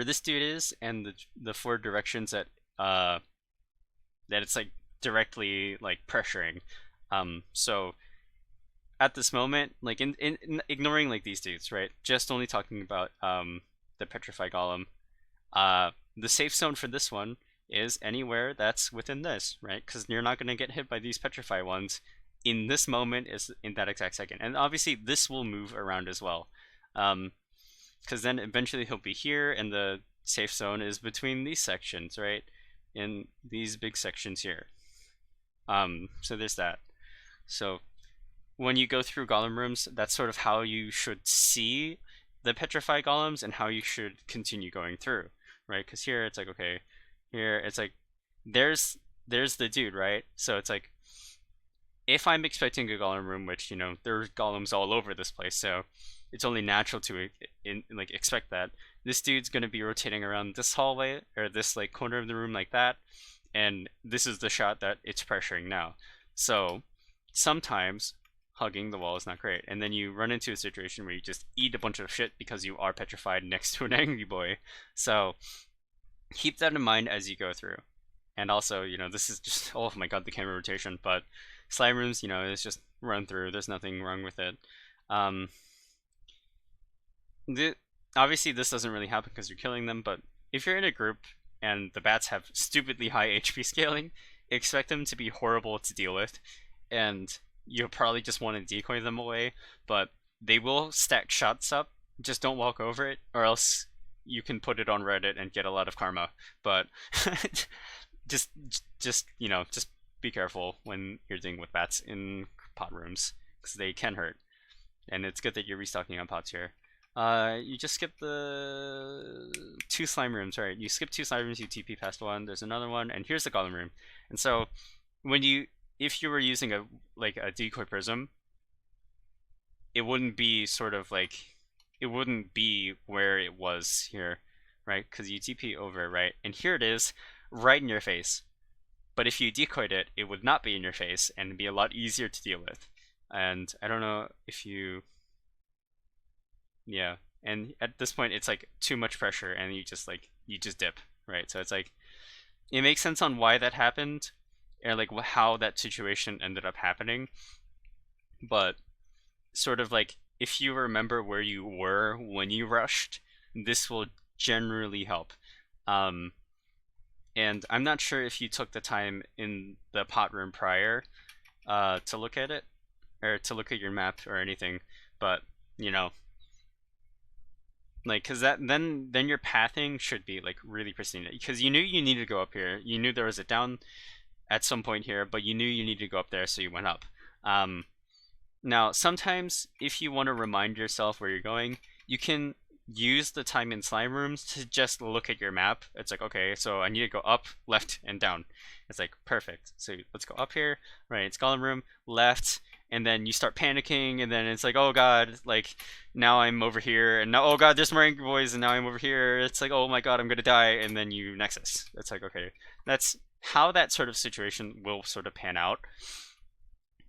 this dude is, and the four directions that it's like directly like pressuring. So at this moment, like in ignoring like these dudes, right? Just only talking about the petrify golem. The safe zone for this one is anywhere that's within this, right? Because you're not going to get hit by these petrify ones in this moment, is in that exact second. And obviously this will move around as well, because then eventually he'll be here, and the safe zone is between these sections, right? In these big sections here. So there's that. So when you go through golem rooms, that's sort of how you should see the petrify golems and how you should continue going through, right? Because here it's like, okay, here it's like there's the dude, right? So it's like, if I'm expecting a golem room, which there's golems all over this place, so it's only natural to like expect that this dude's gonna be rotating around this hallway or this like corner of the room like that, and this is the shot that it's pressuring now. So sometimes hugging the wall is not great, and then you run into a situation where you just eat a bunch of shit because you are petrified next to an angry boy. So keep that in mind as you go through. And also, this is just, oh my god, the camera rotation, but slime rooms, it's just run through. There's nothing wrong with it. the, obviously this doesn't really happen because you're killing them, but if you're in a group and the bats have stupidly high HP scaling, expect them to be horrible to deal with, and you'll probably just want to decoy them away, but they will stack shots up. Just don't walk over it, or else you can put it on Reddit and get a lot of karma. But just just be careful when you're dealing with bats in pot rooms because they can hurt. And it's good that you're restocking on pots here. You just skip the 2 slime rooms, right? You skip 2 slime rooms, you TP past one. There's another one, and here's the golem room. And so, if you were using a decoy prism, it wouldn't be it wouldn't be where it was here, right? Because you TP over, right? And here it is, right in your face. But if you decoyed it, it would not be in your face and be a lot easier to deal with. And I don't know if you, yeah. And at this point, it's like too much pressure, and you just dip, right? So it's like it makes sense on why that happened, or like how that situation ended up happening. But sort of like if you remember where you were when you rushed, this will generally help. And I'm not sure if you took the time in the pot room prior to look at it, or to look at your map or anything, but you know, like, cause then your pathing should be like really pristine, because you knew you needed to go up here. You knew there was a down at some point here, but you knew you needed to go up there, so you went up. Now, sometimes if you want to remind yourself where you're going, you can use the time in slime rooms to just look at your map. It's like, okay, so I need to go up, left, and down. It's like, perfect. So let's go up here, right? It's golem room, left, and then you start panicking, and then it's like, oh god, like, now I'm over here, and now, oh god, there's more angry boys, and now I'm over here. It's like, oh my god, I'm gonna die, and then you nexus. It's like, okay, that's how that sort of situation will sort of pan out.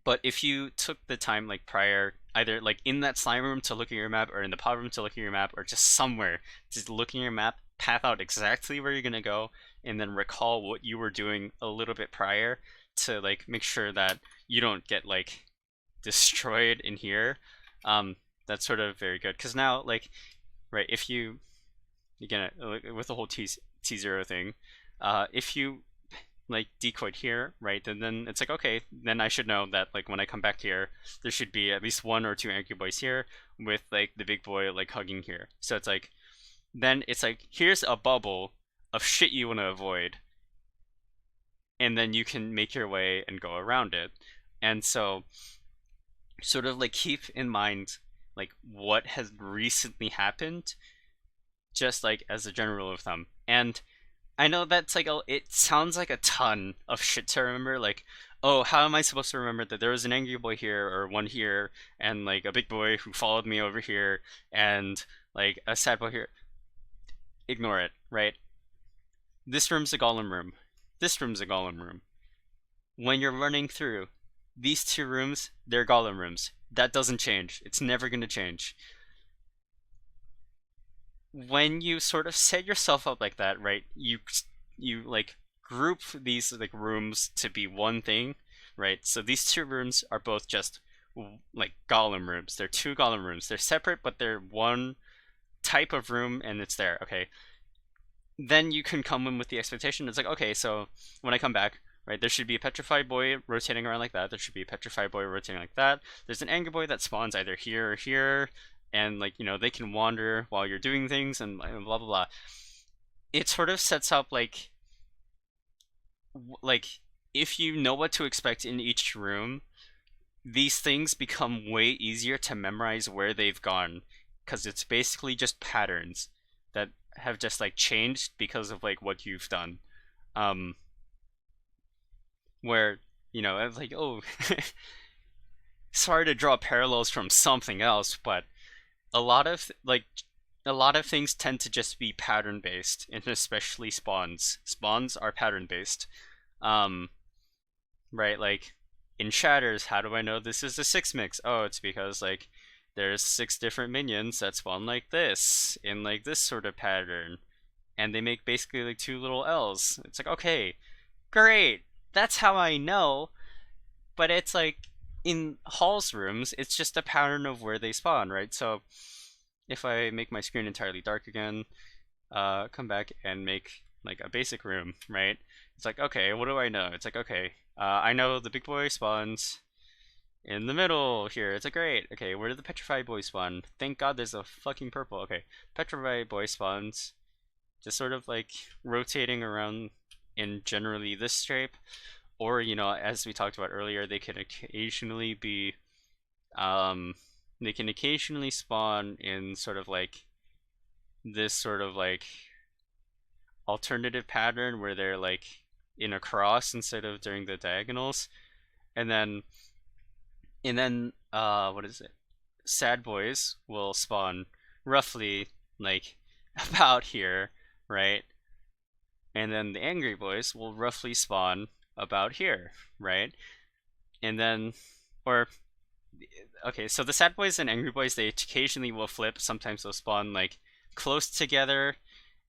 But if you took the time like prior, either like in that slime room to look at your map, or in the pod room to look at your map, or just somewhere to look at your map, path out exactly where you're gonna go, and then recall what you were doing a little bit prior to like make sure that you don't get like destroyed in here, that's sort of very good. Because now, like, right, if you, again, with the whole T0 thing, if you like decoyed here, right, then it's like, okay, then I should know that like when I come back here, there should be at least 1 or 2 angry boys here with like the big boy like hugging here. So it's like, then it's like, here's a bubble of shit you want to avoid, and then you can make your way and go around it. And so sort of like keep in mind like what has recently happened, just like as a general rule of thumb. And I know that's like it sounds like a ton of shit to remember. Like, oh, how am I supposed to remember that there was an angry boy here, or one here, and like a big boy who followed me over here, and like a sad boy here? Ignore it, right? This room's a golem room. This room's a golem room. When you're running through these 2 rooms, they're golem rooms. That doesn't change. It's never going to change. When you sort of set yourself up like that, right? You like group these like rooms to be one thing, right? So these 2 rooms are both just like golem rooms. They're 2 golem rooms. They're separate, but they're one type of room, and it's there. Okay. Then you can come in with the expectation. It's like, okay, so when I come back, right, there should be a petrified boy rotating around like that. There should be a petrified boy rotating like that. There's an angry boy that spawns either here or here, and like, you know, they can wander while you're doing things, and blah blah blah. It sort of sets up like if you know what to expect in each room, these things become way easier to memorize where they've gone, because it's basically just patterns that have just like changed because of like what you've done. Where, you know, it's like, oh, sorry to draw parallels from something else, but a lot of things tend to just be pattern based, and especially spawns. Spawns are pattern based. Right, like in Shatters, how do I know this is a 6 mix? Oh, it's because like there's 6 different minions that spawn like this in like this sort of pattern, and they make basically like 2 little L's. It's like, okay, great, that's how I know. But it's like in Hall's rooms, it's just a pattern of where they spawn, right? So if I make my screen entirely dark again, come back and make like a basic room, right? It's like, okay, what do I know? It's like, okay, I know the big boy spawns in the middle here. It's like, great. Okay, where did the petrified boy spawn? Thank God there's a fucking purple. Okay, petrified boy spawns just sort of like rotating around in generally this shape, or you know, as we talked about earlier, they can occasionally be they can occasionally spawn in sort of like this sort of like alternative pattern where they're like in a cross instead of during the diagonals. And then what is it, sad boys will spawn roughly like about here, right? And then the angry boys will roughly spawn about here, right? And then, or okay, so the sad boys and angry boys, they occasionally will flip. Sometimes they'll spawn like close together,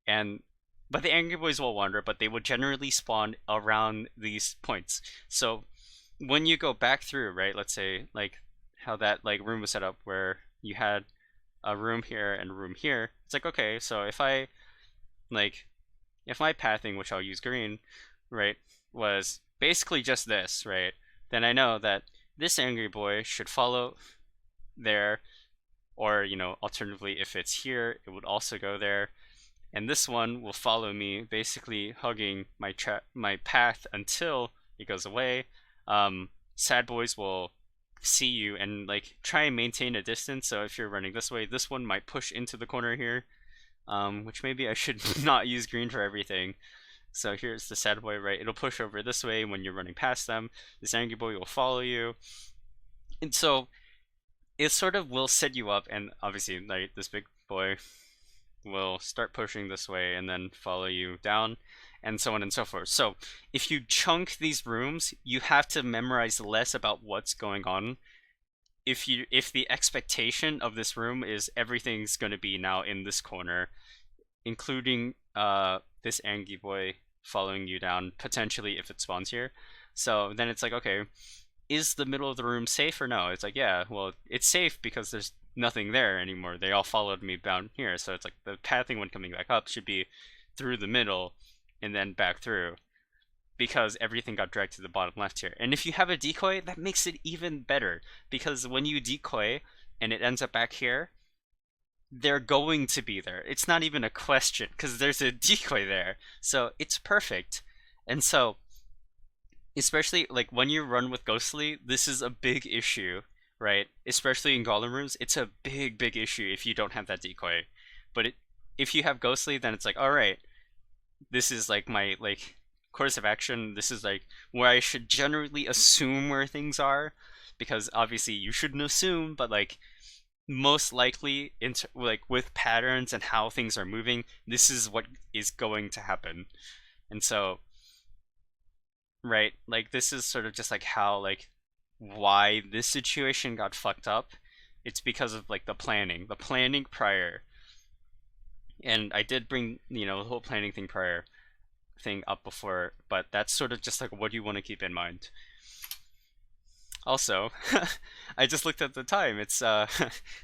and but the angry boys will wander, but they will generally spawn around these points. So when you go back through, right, let's say like how that like room was set up where you had a room here and a room here, it's like, okay, so if I like, if my pathing, which I'll use green, right, was basically just this, right, then I know that this angry boy should follow there, or you know, alternatively, if it's here, it would also go there, and this one will follow me, basically hugging my path until it goes away. Sad boys will see you and like try and maintain a distance. So if you're running this way, this one might push into the corner here, which maybe I should not use green for everything. So here's the sad boy, right? It'll push over this way when you're running past them. This angry boy will follow you, and so it sort of will set you up. And obviously, like this big boy will start pushing this way and then follow you down, and so on and so forth. So if you chunk these rooms, you have to memorize less about what's going on. If the expectation of this room is everything's going to be now in this corner, including this angry boy following you down, potentially if it spawns here. So then it's like, okay, is the middle of the room safe or no? It's like, yeah, well, it's safe because there's nothing there anymore. They all followed me down here. So it's like the pathing when coming back up should be through the middle and then back through, because everything got dragged to the bottom left here. And if you have a decoy, that makes it even better, because when you decoy and it ends up back here, they're going to be there. It's not even a question because there's a decoy there. So it's perfect. And so, especially like when you run with Ghostly, this is a big issue, right? Especially in Golem rooms, it's a big issue if you don't have that decoy. But if you have Ghostly, then it's like, all right, this is like my like course of action. This is like where I should generally assume where things are, because obviously you shouldn't assume, but like most likely like with patterns and how things are moving, this is what is going to happen. And so, right, like this is sort of just like how like why this situation got fucked up. It's because of like the planning prior. And I did bring, you know, the whole planning thing prior thing up before, but that's sort of just like what you want to keep in mind. Also, I just looked at the time. It's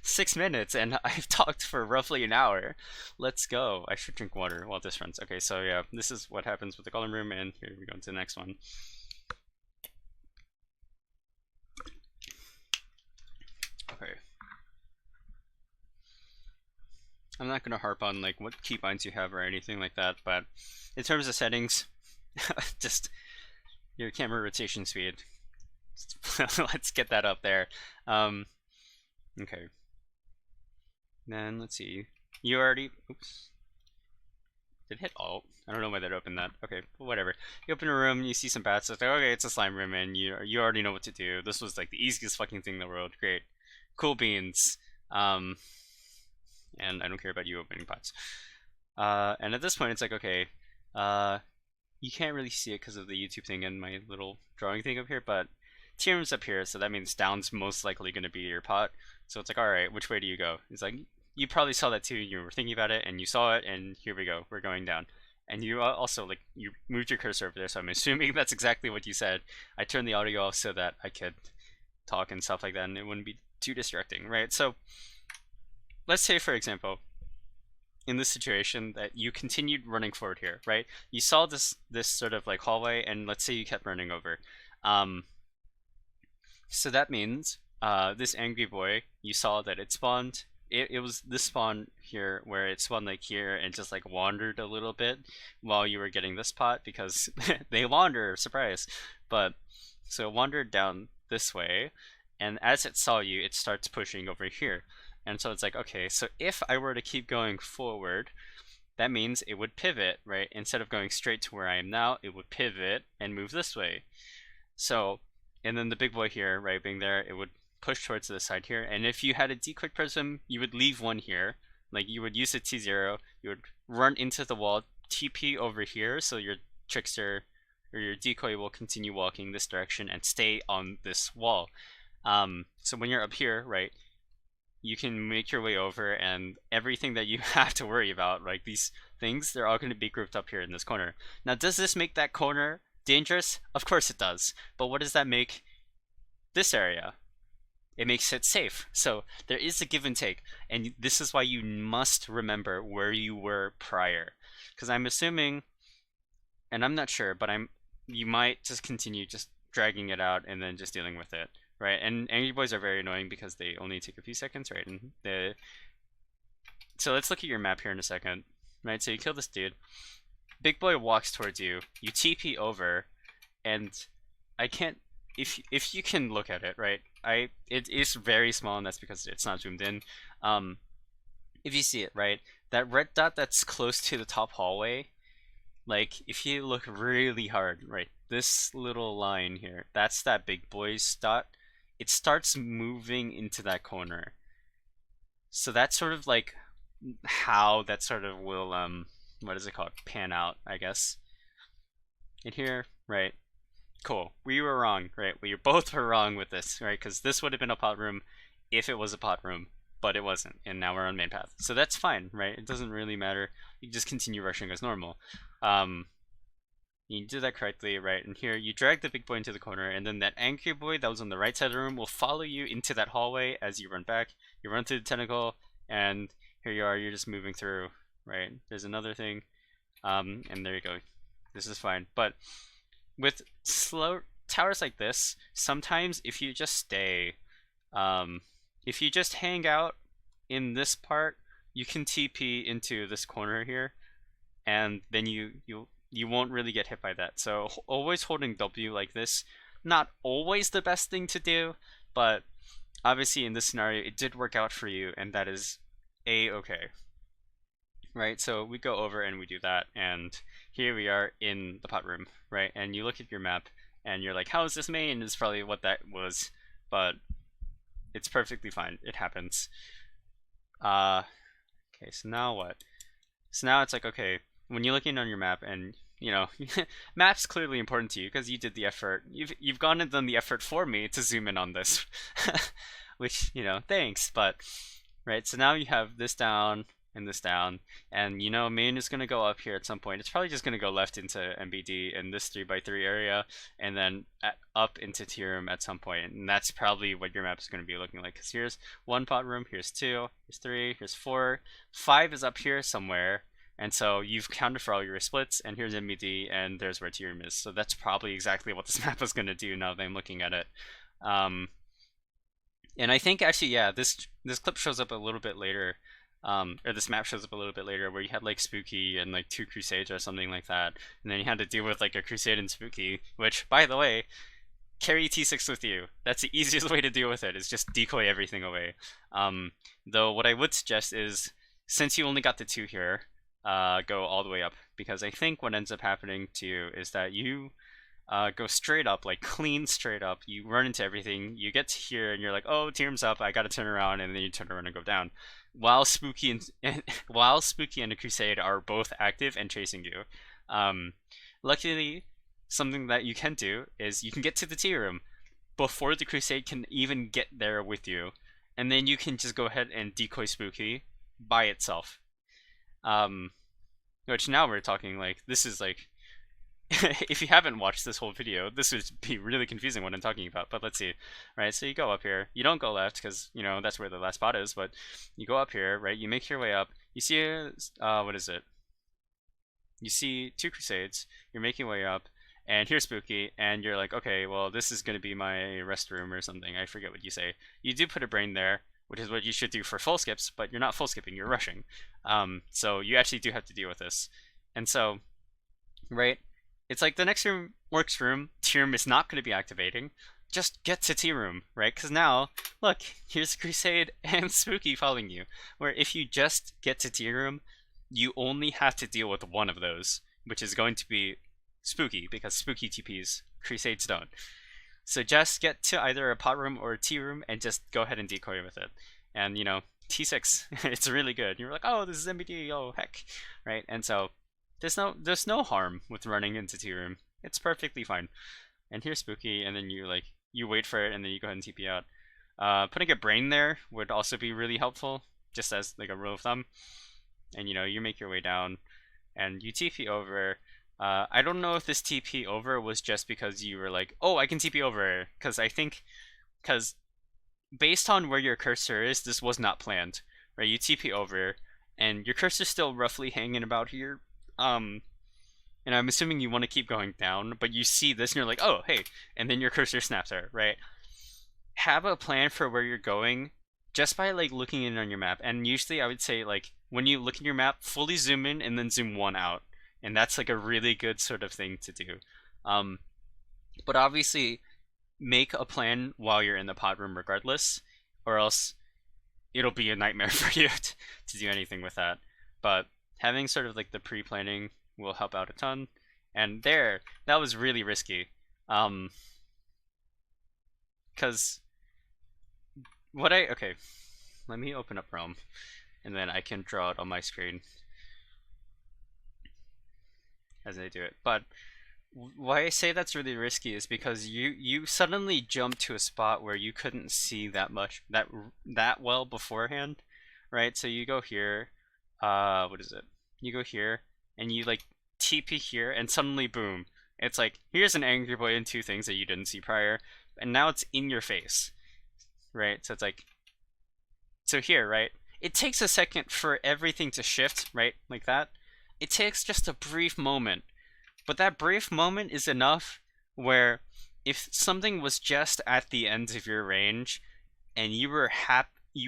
6 minutes, and I've talked for roughly an hour. Let's go. I should drink water while this runs. Okay, so yeah, this is what happens with the golem room, and here we go into the next one. Okay. I'm not gonna harp on like what keybinds you have or anything like that, but in terms of settings, just your camera rotation speed. Let's get that up there. Okay. Then let's see. You already. Oops. Did it hit Alt? I don't know why that opened that. Okay, whatever. You open a room, you see some bats. It's like, okay, it's a slime room, and you already know what to do. This was like the easiest fucking thing in the world. Great, cool beans. And I don't care about you opening pots. And at this point, it's like, okay, you can't really see it because of the YouTube thing and my little drawing thing up here, but Tierum's up here, so that means down's most likely going to be your pot. So it's like, alright, which way do you go? It's like, you probably saw that too, you were thinking about it, and you saw it, and here we go, we're going down. And you also, like, you moved your cursor over there, so I'm assuming that's exactly what you said. I turned the audio off so that I could talk and stuff like that, and it wouldn't be too distracting, right? So, let's say for example, in this situation that you continued running forward here, right? You saw this sort of like hallway, and let's say you kept running over. So that means this angry boy, you saw that it spawned. It was this spawn here where it spawned like here and just like wandered a little bit while you were getting this pot because they wander, surprise. But so it wandered down this way, and as it saw you, it starts pushing over here. And so it's like, okay, so if I were to keep going forward, that means it would pivot, right? Instead of going straight to where I am now, it would pivot and move this way. So, and then the big boy here, right, being there, it would push towards the side here. And if you had a decoy prism, you would leave one here. Like you would use a T0, you would run into the wall, TP over here, so your trickster or your decoy will continue walking this direction and stay on this wall. So when you're up here, right, you can make your way over, and everything that you have to worry about, like these things, they're all going to be grouped up here in this corner. Now, does this make that corner dangerous? Of course it does. But what does that make this area? It makes it safe. So there is a give and take, and this is why you must remember where you were prior. Because I'm assuming, and I'm not sure, but you might just continue just dragging it out and then just dealing with it, right? And angry boys are very annoying because they only take a few seconds, right? And so let's look at your map here in a second, right? So you kill this dude, big boy walks towards you, you TP over, and I can't, if you can look at it, right? It is very small, and that's because it's not zoomed in. If you see it, right, that red dot that's close to the top hallway, like if you look really hard, right, this little line here, that's that big boy's dot. It starts moving into that corner. So that's sort of like how that sort of will what is it called, pan out, I guess. And here, right, cool, we were wrong, right? We both were wrong with this, right? Because this would have been a pot room if it was a pot room, but it wasn't, and now we're on main path. So that's fine, right? It doesn't really matter. You just continue rushing as normal. You do that correctly, right? And here you drag the big boy into the corner, and then that angry boy that was on the right side of the room will follow you into that hallway as you run back. You run through the tentacle, and here you are. You're just moving through, right? There's another thing, and there you go. This is fine. But with slow towers like this, sometimes if you just stay, if you just hang out in this part, you can TP into this corner here, and then you won't really get hit by that. So always holding W like this, not always the best thing to do, but obviously in this scenario it did work out for you, and that is a-okay. Right, so we go over and we do that, and here we are in the pot room, right? And you look at your map and you're like, how is this main? Is probably what that was, but it's perfectly fine. It happens. Okay, so now what? So now it's like, okay, when you're looking on your map, and you know, map's clearly important to you because you did the effort. You've gone and done the effort for me to zoom in on this, which, you know, thanks. But right, so now you have this down and this down, and you know, main is gonna go up here at some point. It's probably just gonna go left into MBD in this 3x3 area, and then up into T room at some point, and that's probably what your map is gonna be looking like. Because here's one pot room, here's two, here's three, here's four, five is up here somewhere. And so you've counted for all your splits, and here's MBD, and there's where T-room is. So that's probably exactly what this map is going to do now that I'm looking at it. And I think actually, yeah, this clip shows up a little bit later, or this map shows up a little bit later, where you had like Spooky and like 2 Crusades or something like that, and then you had to deal with like a Crusade and Spooky, which, by the way, carry T6 with you. That's the easiest way to deal with it, is just decoy everything away. Though what I would suggest is, since you only got the 2 here, go all the way up, because I think what ends up happening to you is that you go straight up, like clean straight up, you run into everything, you get to here and you're like, oh, team's up, I gotta turn around, and then you turn around and go down, while Spooky and while Spooky and the Crusade are both active and chasing you. Luckily, something that you can do is you can get to the T room before the Crusade can even get there with you, and then you can just go ahead and decoy Spooky by itself. Which now we're talking like, this is like if you haven't watched this whole video, this would be really confusing what I'm talking about, but let's see. Right, so you go up here. You don't go left because, you know, that's where the last spot is, but you go up here, right? You make your way up. You see, what is it? You see 2 Crusades. You're making your way up, and here's Spooky, and you're like, okay, well, this is going to be my rest room or something. I forget what you say. You do put a brain there, which is what you should do for full skips, but you're not full skipping, you're rushing. So you actually do have to deal with this. And so, right, it's like the next room, Orc's room, T room is not going to be activating. Just get to T room, right? Because now, look, here's Crusade and Spooky following you. Where if you just get to T room, you only have to deal with one of those, which is going to be Spooky, because Spooky TPs, Crusades don't. So just get to either a pot room or a T room and just go ahead and decoy with it. And, you know, T6, it's really good. You're like, oh, this is MBD, oh, heck, right? And so there's no harm with running into T room. It's perfectly fine. And here's Spooky, and then you wait for it, and then you go ahead and TP out. Putting a brain there would also be really helpful, just as like a rule of thumb. And, you know, you make your way down, and you TP over. I don't know if this TP over was just because you were like, oh, I can TP over, because based on where your cursor is, this was not planned, right? You TP over, and your cursor's still roughly hanging about here, and I'm assuming you want to keep going down, but you see this, and you're like, oh, hey, and then your cursor snaps out, right? Have a plan for where you're going, just by, like, looking in on your map, and usually I would say, like, when you look in your map, fully zoom in, and then zoom 1 out. And that's like a really good sort of thing to do. But obviously, make a plan while you're in the pod room regardless, or else it'll be a nightmare for you to do anything with that. But having sort of like the pre-planning will help out a ton. And that was really risky. Because okay, let me open up Realm, and then I can draw it on my screen as they do it. But why I say that's really risky is because you suddenly jump to a spot where you couldn't see that well beforehand, right? So you go here, what is it? You go here and you like TP here, and suddenly boom, it's like here's an angry boy and 2 things that you didn't see prior, and now it's in your face, right? So it's like, so here, right? It takes a second for everything to shift, right? Like that. It takes just a brief moment, but that brief moment is enough where if something was just at the end of your range and you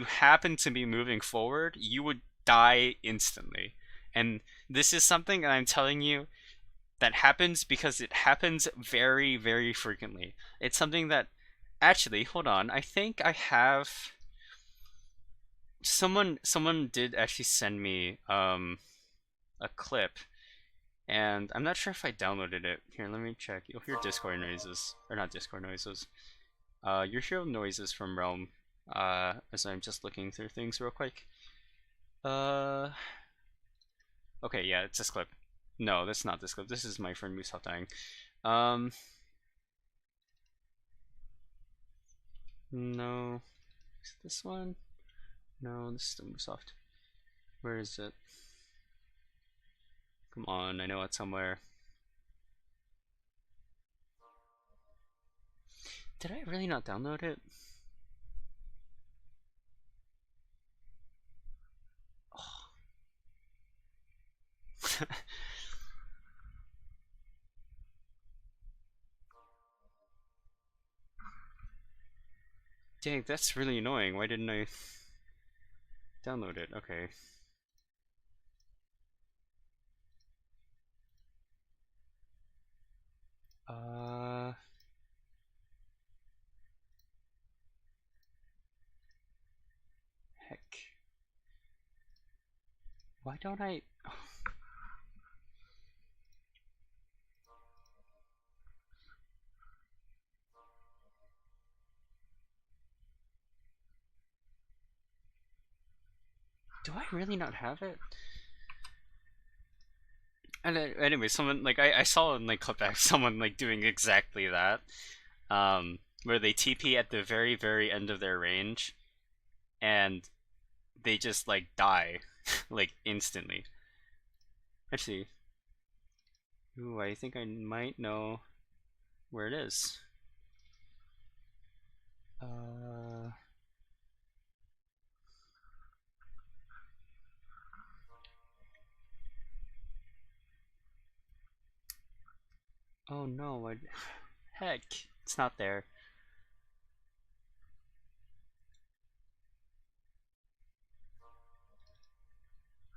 happen to be moving forward, you would die instantly. And this is something that I'm telling you that happens because it happens very, very frequently. It's something that, actually, hold on, I think I have someone did actually send me a clip, and I'm not sure if I downloaded it. Here, let me check. You'll hear Discord noises, or not Discord noises. You'll hear noises from Realm. As I'm just looking through things real quick. Okay, yeah, it's this clip. No, that's not this clip. This is my friend Moose dying. No, is it this one? No, this is the Moosoft. Where is it? Come on, I know it's somewhere. Did I really not download it? Oh. Dang, that's really annoying. Why didn't I download it? Okay. Heck. Why don't I... Do I really not have it? And anyway, someone, like, I saw in like clipback someone like doing exactly that, where they TP at the very, very end of their range, and they just like die, like instantly. Actually, Ooh, I think I might know where it is. Oh no, heck, it's not there.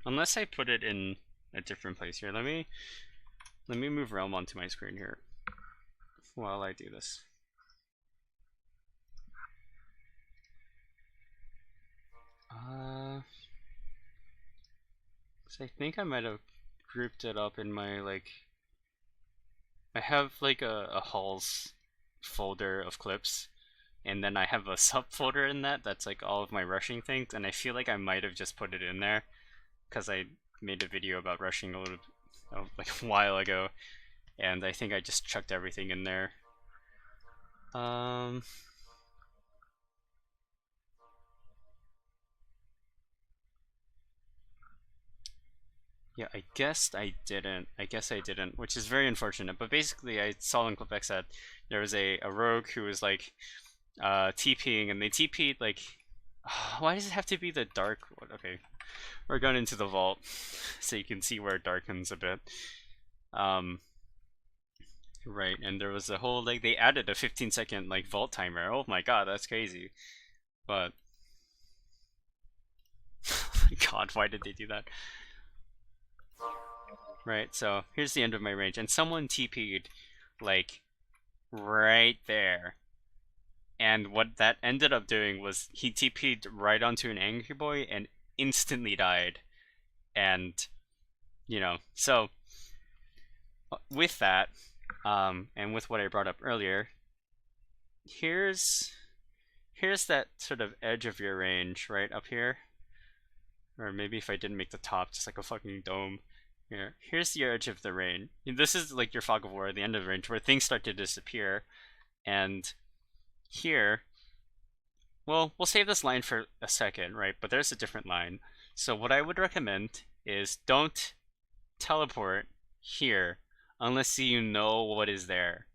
Unless I put it in a different place here. Let me move Realm onto my screen here while I do this. So I think I might have grouped it up in my like. I have like a halls folder of clips, and then I have a subfolder in that that's like all of my rushing things, and I feel like I might have just put it in there because I made a video about rushing a little like a while ago, and I think I just chucked everything in there. Yeah, I guess I didn't. Which is very unfortunate. But basically, I saw in ClipX that there was a rogue who was like TPing, and they TP'd like. Why does it have to be the dark one? Okay, we're going into the vault, so you can see where it darkens a bit. Right, and there was a whole like they added a 15-second like vault timer. Oh my god, that's crazy. But oh my god, why did they do that? Right, so here's the end of my range, and someone TP'd like right there. And what that ended up doing was he TP'd right onto an Angry Boy and instantly died. And, you know, so with that, and with what I brought up earlier, here's that sort of edge of your range right up here. Or maybe if I didn't make the top just like a fucking dome. Here's the edge of the range. This is like your fog of war, the end of the range, where things start to disappear. And here, well, we'll save this line for a second, right? But there's a different line. So what I would recommend is don't teleport here unless you know what is there,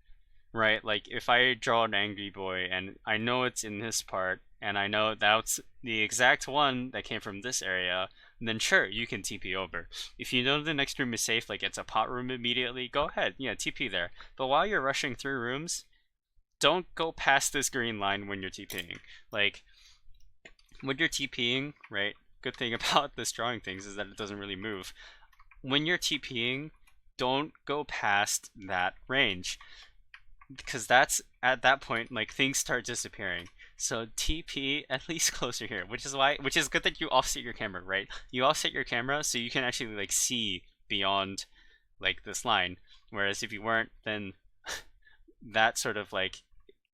right? Like if I draw an Angry Boy and I know it's in this part and I know that's the exact one that came from this area, then sure, you can TP over. If you know the next room is safe, like it's a pot room immediately, go ahead, yeah, TP there. But while you're rushing through rooms, don't go past this green line when you're TPing. Like, when you're TPing, right, good thing about this drawing things is that it doesn't really move. When you're TPing, don't go past that range, because that's, at that point, like, things start disappearing. So TP at least closer here, which is good that you offset your camera, right? You offset your camera so you can actually like see beyond like this line. Whereas if you weren't, then that sort of like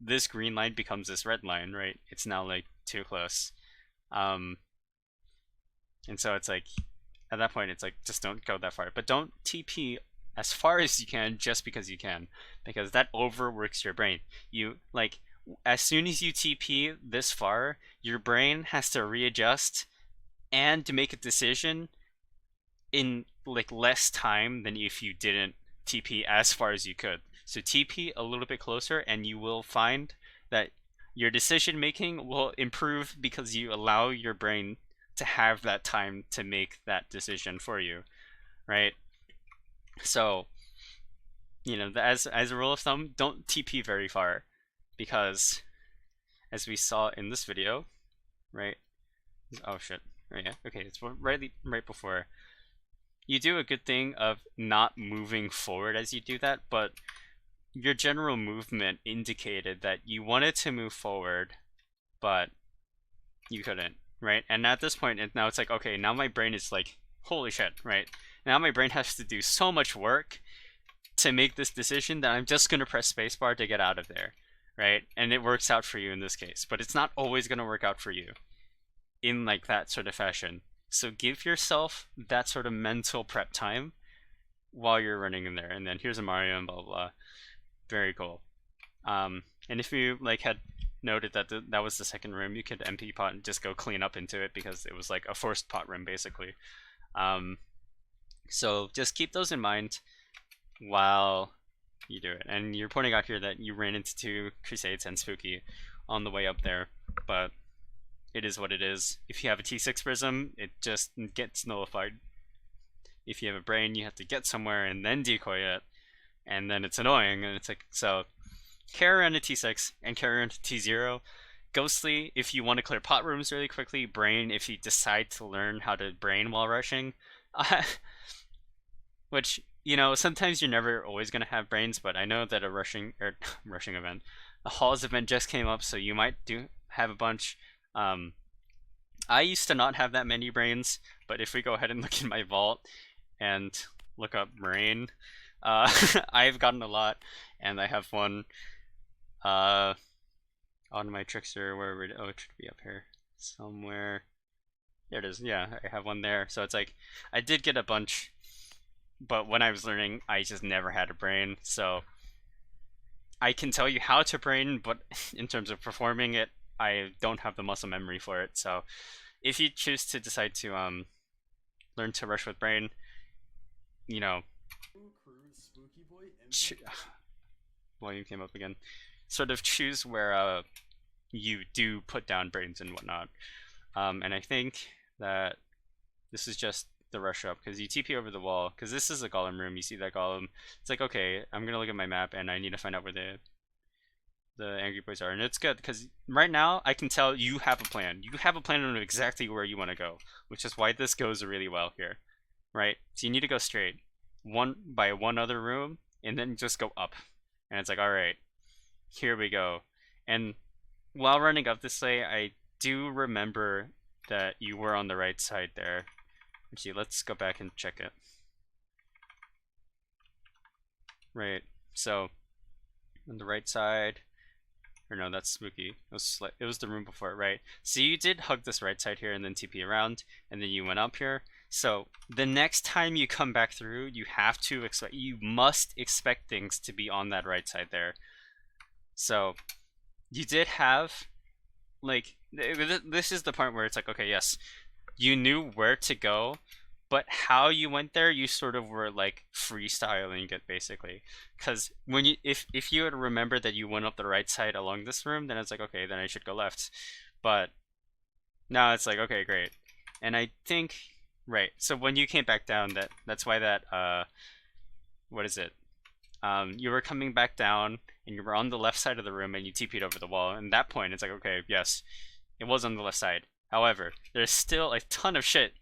this green line becomes this red line, right? It's now like too close. And so it's like at that point it's like just don't go that far. But don't TP as far as you can just because you can, because that overworks your brain. You like as soon as you TP this far, your brain has to readjust and to make a decision in like less time than if you didn't TP as far as you could. So TP a little bit closer and you will find that your decision making will improve because you allow your brain to have that time to make that decision for you, right? So, you know, as a rule of thumb, don't TP very far because as we saw in this video, right? Oh shit. Oh, yeah. Okay, it's right before. You do a good thing of not moving forward as you do that, but your general movement indicated that you wanted to move forward, but you couldn't, right? And at this point, now it's like, okay, now my brain is like, holy shit, right? Now my brain has to do so much work to make this decision that I'm just gonna press spacebar to get out of there, right? And it works out for you in this case, but it's not always gonna work out for you in like that sort of fashion. So give yourself that sort of mental prep time while you're running in there. And then here's a Mario and blah blah blah. Very cool. And if you like had noted that that was the second room, you could MP pot and just go clean up into it because it was like a forced pot room basically. So just keep those in mind. while you do it. And you're pointing out here that you ran into 2 Crusades and Spooky on the way up there, but it is what it is. If you have a T6 Prism, it just gets nullified. If you have a Brain, you have to get somewhere and then decoy it, and then it's annoying, and it's like, so carry around a T6 and carry around a T0. Ghostly, if you want to clear pot rooms really quickly. Brain, if you decide to learn how to brain while rushing. Which, you know, sometimes you're never always going to have brains, but I know that a rushing event, a halls event just came up, so you might have a bunch. I used to not have that many brains, but if we go ahead and look in my vault and look up brain, I've gotten a lot, and I have one on my trickster. Where would, oh, it should be up here somewhere. There it is. Yeah, I have one there. So it's like I did get a bunch, but when I was learning, I just never had a brain. So I can tell you how to brain, but in terms of performing it, I don't have the muscle memory for it. So if you choose to decide to learn to rush with brain, you know, volume came up again. Sort of choose where you do put down brains and whatnot. And I think that this is just the rush up, because you TP over the wall, because this is a golem room. You see that golem, it's like, okay, I'm gonna look at my map and I need to find out where the angry boys are. And it's good because right now I can tell you have a plan. You have a plan on exactly where you want to go, which is why this goes really well here, right? So you need to go straight one other room and then just go up, and it's like, all right, here we go. And while running up this way, I do remember that you were on the right side there. Actually, let's go back and check it. Right, so on the right side, or no, that's Spooky. It was the room before it, right? So you did hug this right side here and then TP around, and then you went up here. So the next time you come back through, you have to expect, you must expect things to be on that right side there. So you did have, like, this is the part where it's like, okay, yes, you knew where to go, but how you went there, you sort of were like freestyling it basically. Because when if you had remembered that you went up the right side along this room, then it's like, okay, then I should go left. But now it's like, okay, great. And I think, right, so when you came back down, that's why that what is it? You were coming back down and you were on the left side of the room and you TP'd over the wall. And at that point, it's like, okay, yes, it was on the left side. However, there's still a ton of shit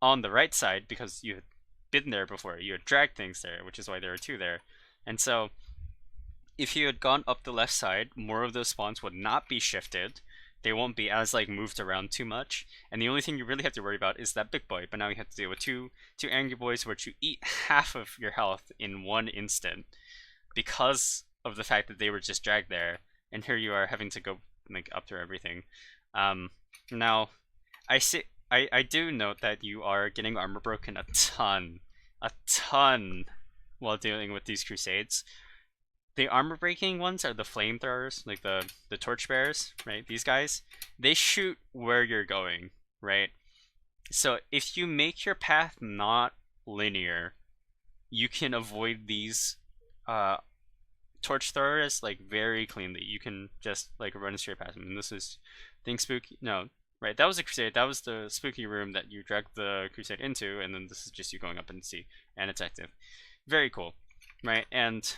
on the right side because you had been there before. You had dragged things there, which is why there were 2 there. And so if you had gone up the left side, more of those spawns would not be shifted. They won't be as like moved around too much. And the only thing you really have to worry about is that big boy. But now you have to deal with two angry boys, which you eat half of your health in one instant because of the fact that they were just dragged there. And here you are having to go like up through everything. Now I do note that you are getting armor broken a ton while dealing with these crusades. The armor breaking ones are the flamethrowers, like the torch bearers, right? These guys, they shoot where you're going, right? So if you make your path not linear, you can avoid these torch throwers like very cleanly. You can just like run straight past them. And this is thing spooky. No, right? That was a crusade. That was the spooky room that you dragged the crusade into, and then this is just you going up and see, and it's active. Very cool, right? And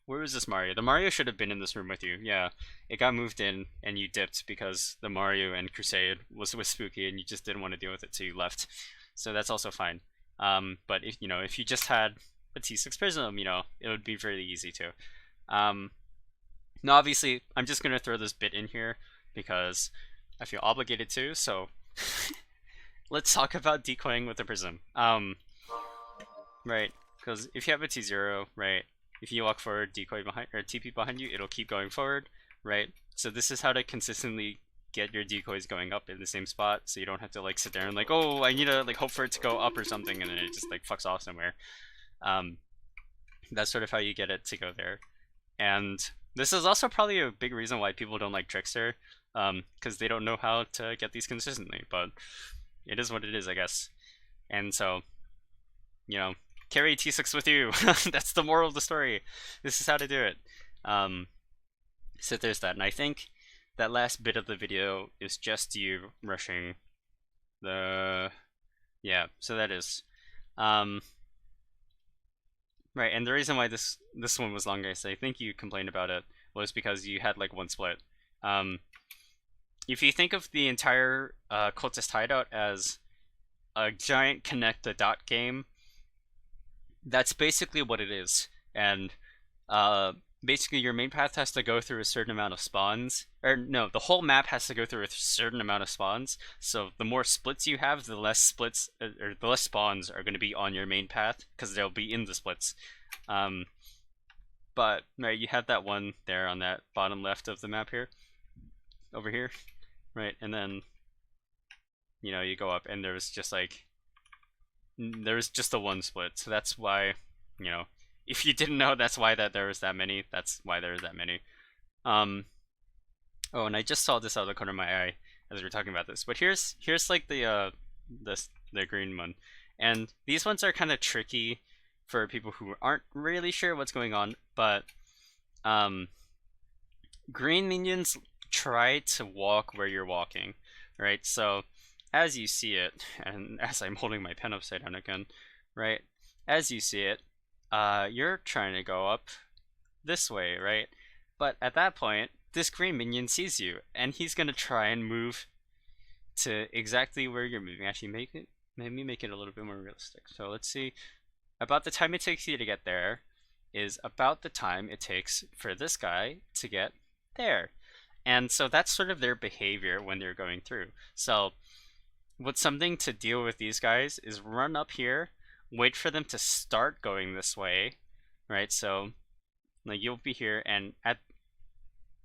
where was this Mario? The Mario should have been in this room with you. Yeah, it got moved in, and you dipped because the Mario and Crusade was spooky, and you just didn't want to deal with it, so you left. So that's also fine. But if you just had a T6 Prism, it would be really easy to. Now, obviously, I'm just gonna throw this bit in here because I feel obligated to. So let's talk about decoying with the Prism. Right, because if you have a T0, right? If you walk forward, decoy behind or TP behind you, it'll keep going forward, right? So this is how to consistently get your decoys going up in the same spot, so you don't have to like sit there and like, oh, I need to like hope for it to go up or something, and then it just like fucks off somewhere. That's sort of how you get it to go there. And this is also probably a big reason why people don't like Trickster, because they don't know how to get these consistently. But it is what it is, I guess. And so, carry T6 with you. That's the moral of the story. This is how to do it. So there's that, and I think that last bit of the video is just you rushing the... Yeah, so that is. Right, and the reason why this one was longer, so I think you complained about it, was because you had like one split. If you think of the entire cultist hideout as a giant connect the dot game, that's basically what it is. And basically your main path has to go through a certain amount of spawns, or no, the whole map has to go through a certain amount of spawns. So the more splits you have, the less splits or the less spawns are going to be on your main path because they'll be in the splits. But right, you have that one there on that bottom left of the map here, over here, right, and then you go up and there's just like there's just a one split. So that's why if you didn't know, that's why there was that many. That's why there's that many. Oh, and I just saw this out of the corner of my eye as we were talking about this. But here's like the green one, and these ones are kind of tricky for people who aren't really sure what's going on. But green minions try to walk where you're walking, right? So as you see it, and as I'm holding my pen upside down again, right? As you see it, you're trying to go up this way, right? But at that point, this green minion sees you, and he's gonna try and move to exactly where you're moving. Actually, maybe make it a little bit more realistic. So let's see. About the time it takes you to get there is about the time it takes for this guy to get there. And so that's sort of their behavior when they're going through. So what's something to deal with these guys is run up here, wait for them to start going this way, right? So like you'll be here, and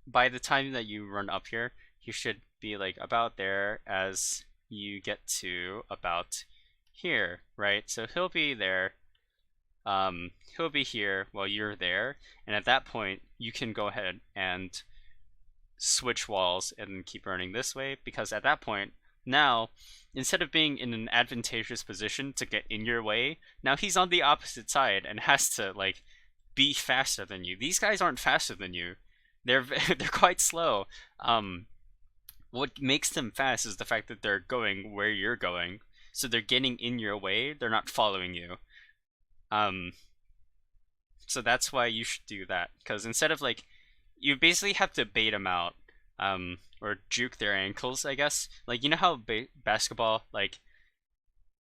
by the time that you run up here, you should be like about there as you get to about here, right? So he'll be there, he'll be here while you're there, and at that point you can go ahead and switch walls and keep running this way, because at that point now, instead of being in an advantageous position to get in your way, now he's on the opposite side and has to like be faster than you. These guys aren't faster than you. They're quite slow. What makes them fast is the fact that they're going where you're going. So they're getting in your way, they're not following you. So that's why you should do that, because instead of like, you basically have to bait them out, or juke their ankles, I guess. Like, you know how basketball, like,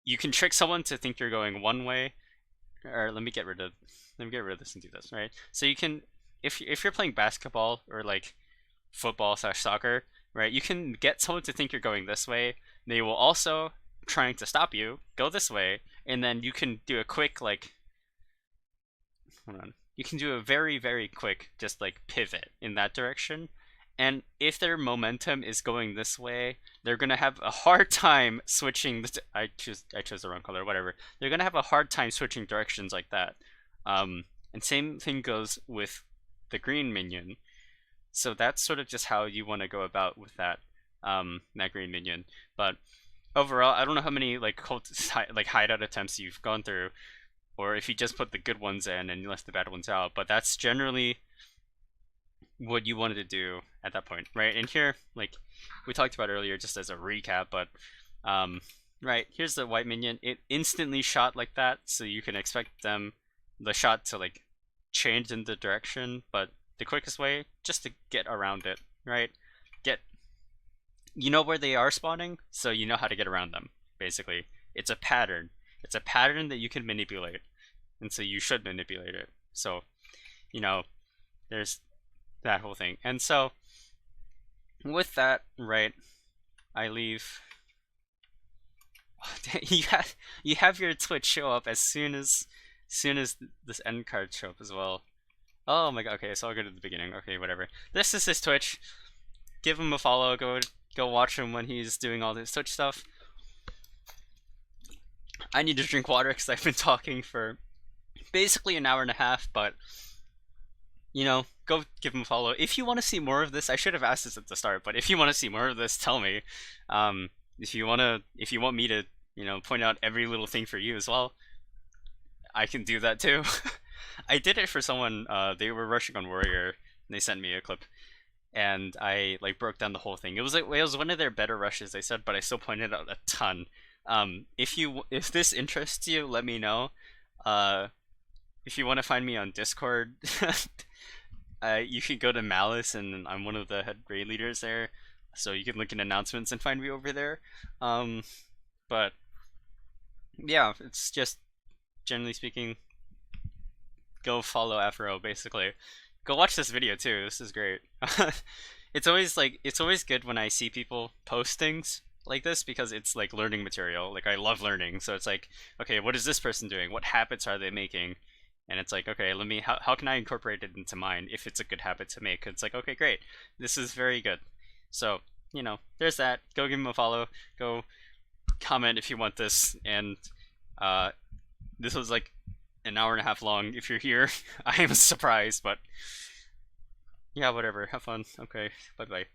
you can trick someone to think you're going one way, or let me get rid of this and do this, right? So you can, if you're playing basketball or like football/soccer, right? You can get someone to think you're going this way. They will also, trying to stop you, go this way, and then you can do a quick like, hold on. You can do a very, very quick just like pivot in that direction. And if their momentum is going this way, they're gonna have a hard time switching. I chose the wrong color. Whatever. They're gonna have a hard time switching directions like that. And same thing goes with the green minion. So that's sort of just how you want to go about with that that green minion. But overall, I don't know how many like hideout attempts you've gone through, or if you just put the good ones in and you left the bad ones out. But that's generally what you wanted to do at that point, right? And here, like we talked about earlier, just as a recap, but right, here's the white minion. It instantly shot like that, so you can expect the shot to like change in the direction, but the quickest way, just to get around it, right? You know where they are spawning, so you know how to get around them, basically. It's a pattern. It's a pattern that you can manipulate, and so you should manipulate it. So, there's that whole thing. And so with that, right, I leave. You have your Twitch show up as soon as this end card show up as well. Oh my god. Okay, so I'll go to the beginning. Okay, whatever. This is his Twitch. Give him a follow. Go watch him when he's doing all this Twitch stuff. I need to drink water because I've been talking for basically an hour and a half, but go give him a follow. If you want to see more of this, I should have asked this at the start, but if you want to see more of this, tell me. If you want me to, point out every little thing for you as well, I can do that too. I did it for someone. They were rushing on Warrior, and they sent me a clip, and I like broke down the whole thing. It was one of their better rushes, they said, but I still pointed out a ton. If this interests you, let me know. If you want to find me on Discord, you can go to Malice, and I'm one of the head raid leaders there, so you can look in announcements and find me over there. But yeah, it's just generally speaking, go follow Afro. Basically, go watch this video too. This is great. It's always good when I see people post things like this because it's like learning material. Like I love learning, so it's like, okay, what is this person doing? What habits are they making? And it's like, okay, how can I incorporate it into mine if it's a good habit to make? It's like, okay, great, this is very good. So there's that. Go give him a follow. Go comment if you want this. And this was like an hour and a half long. If you're here, I am surprised, but yeah, whatever. Have fun. Okay, bye bye.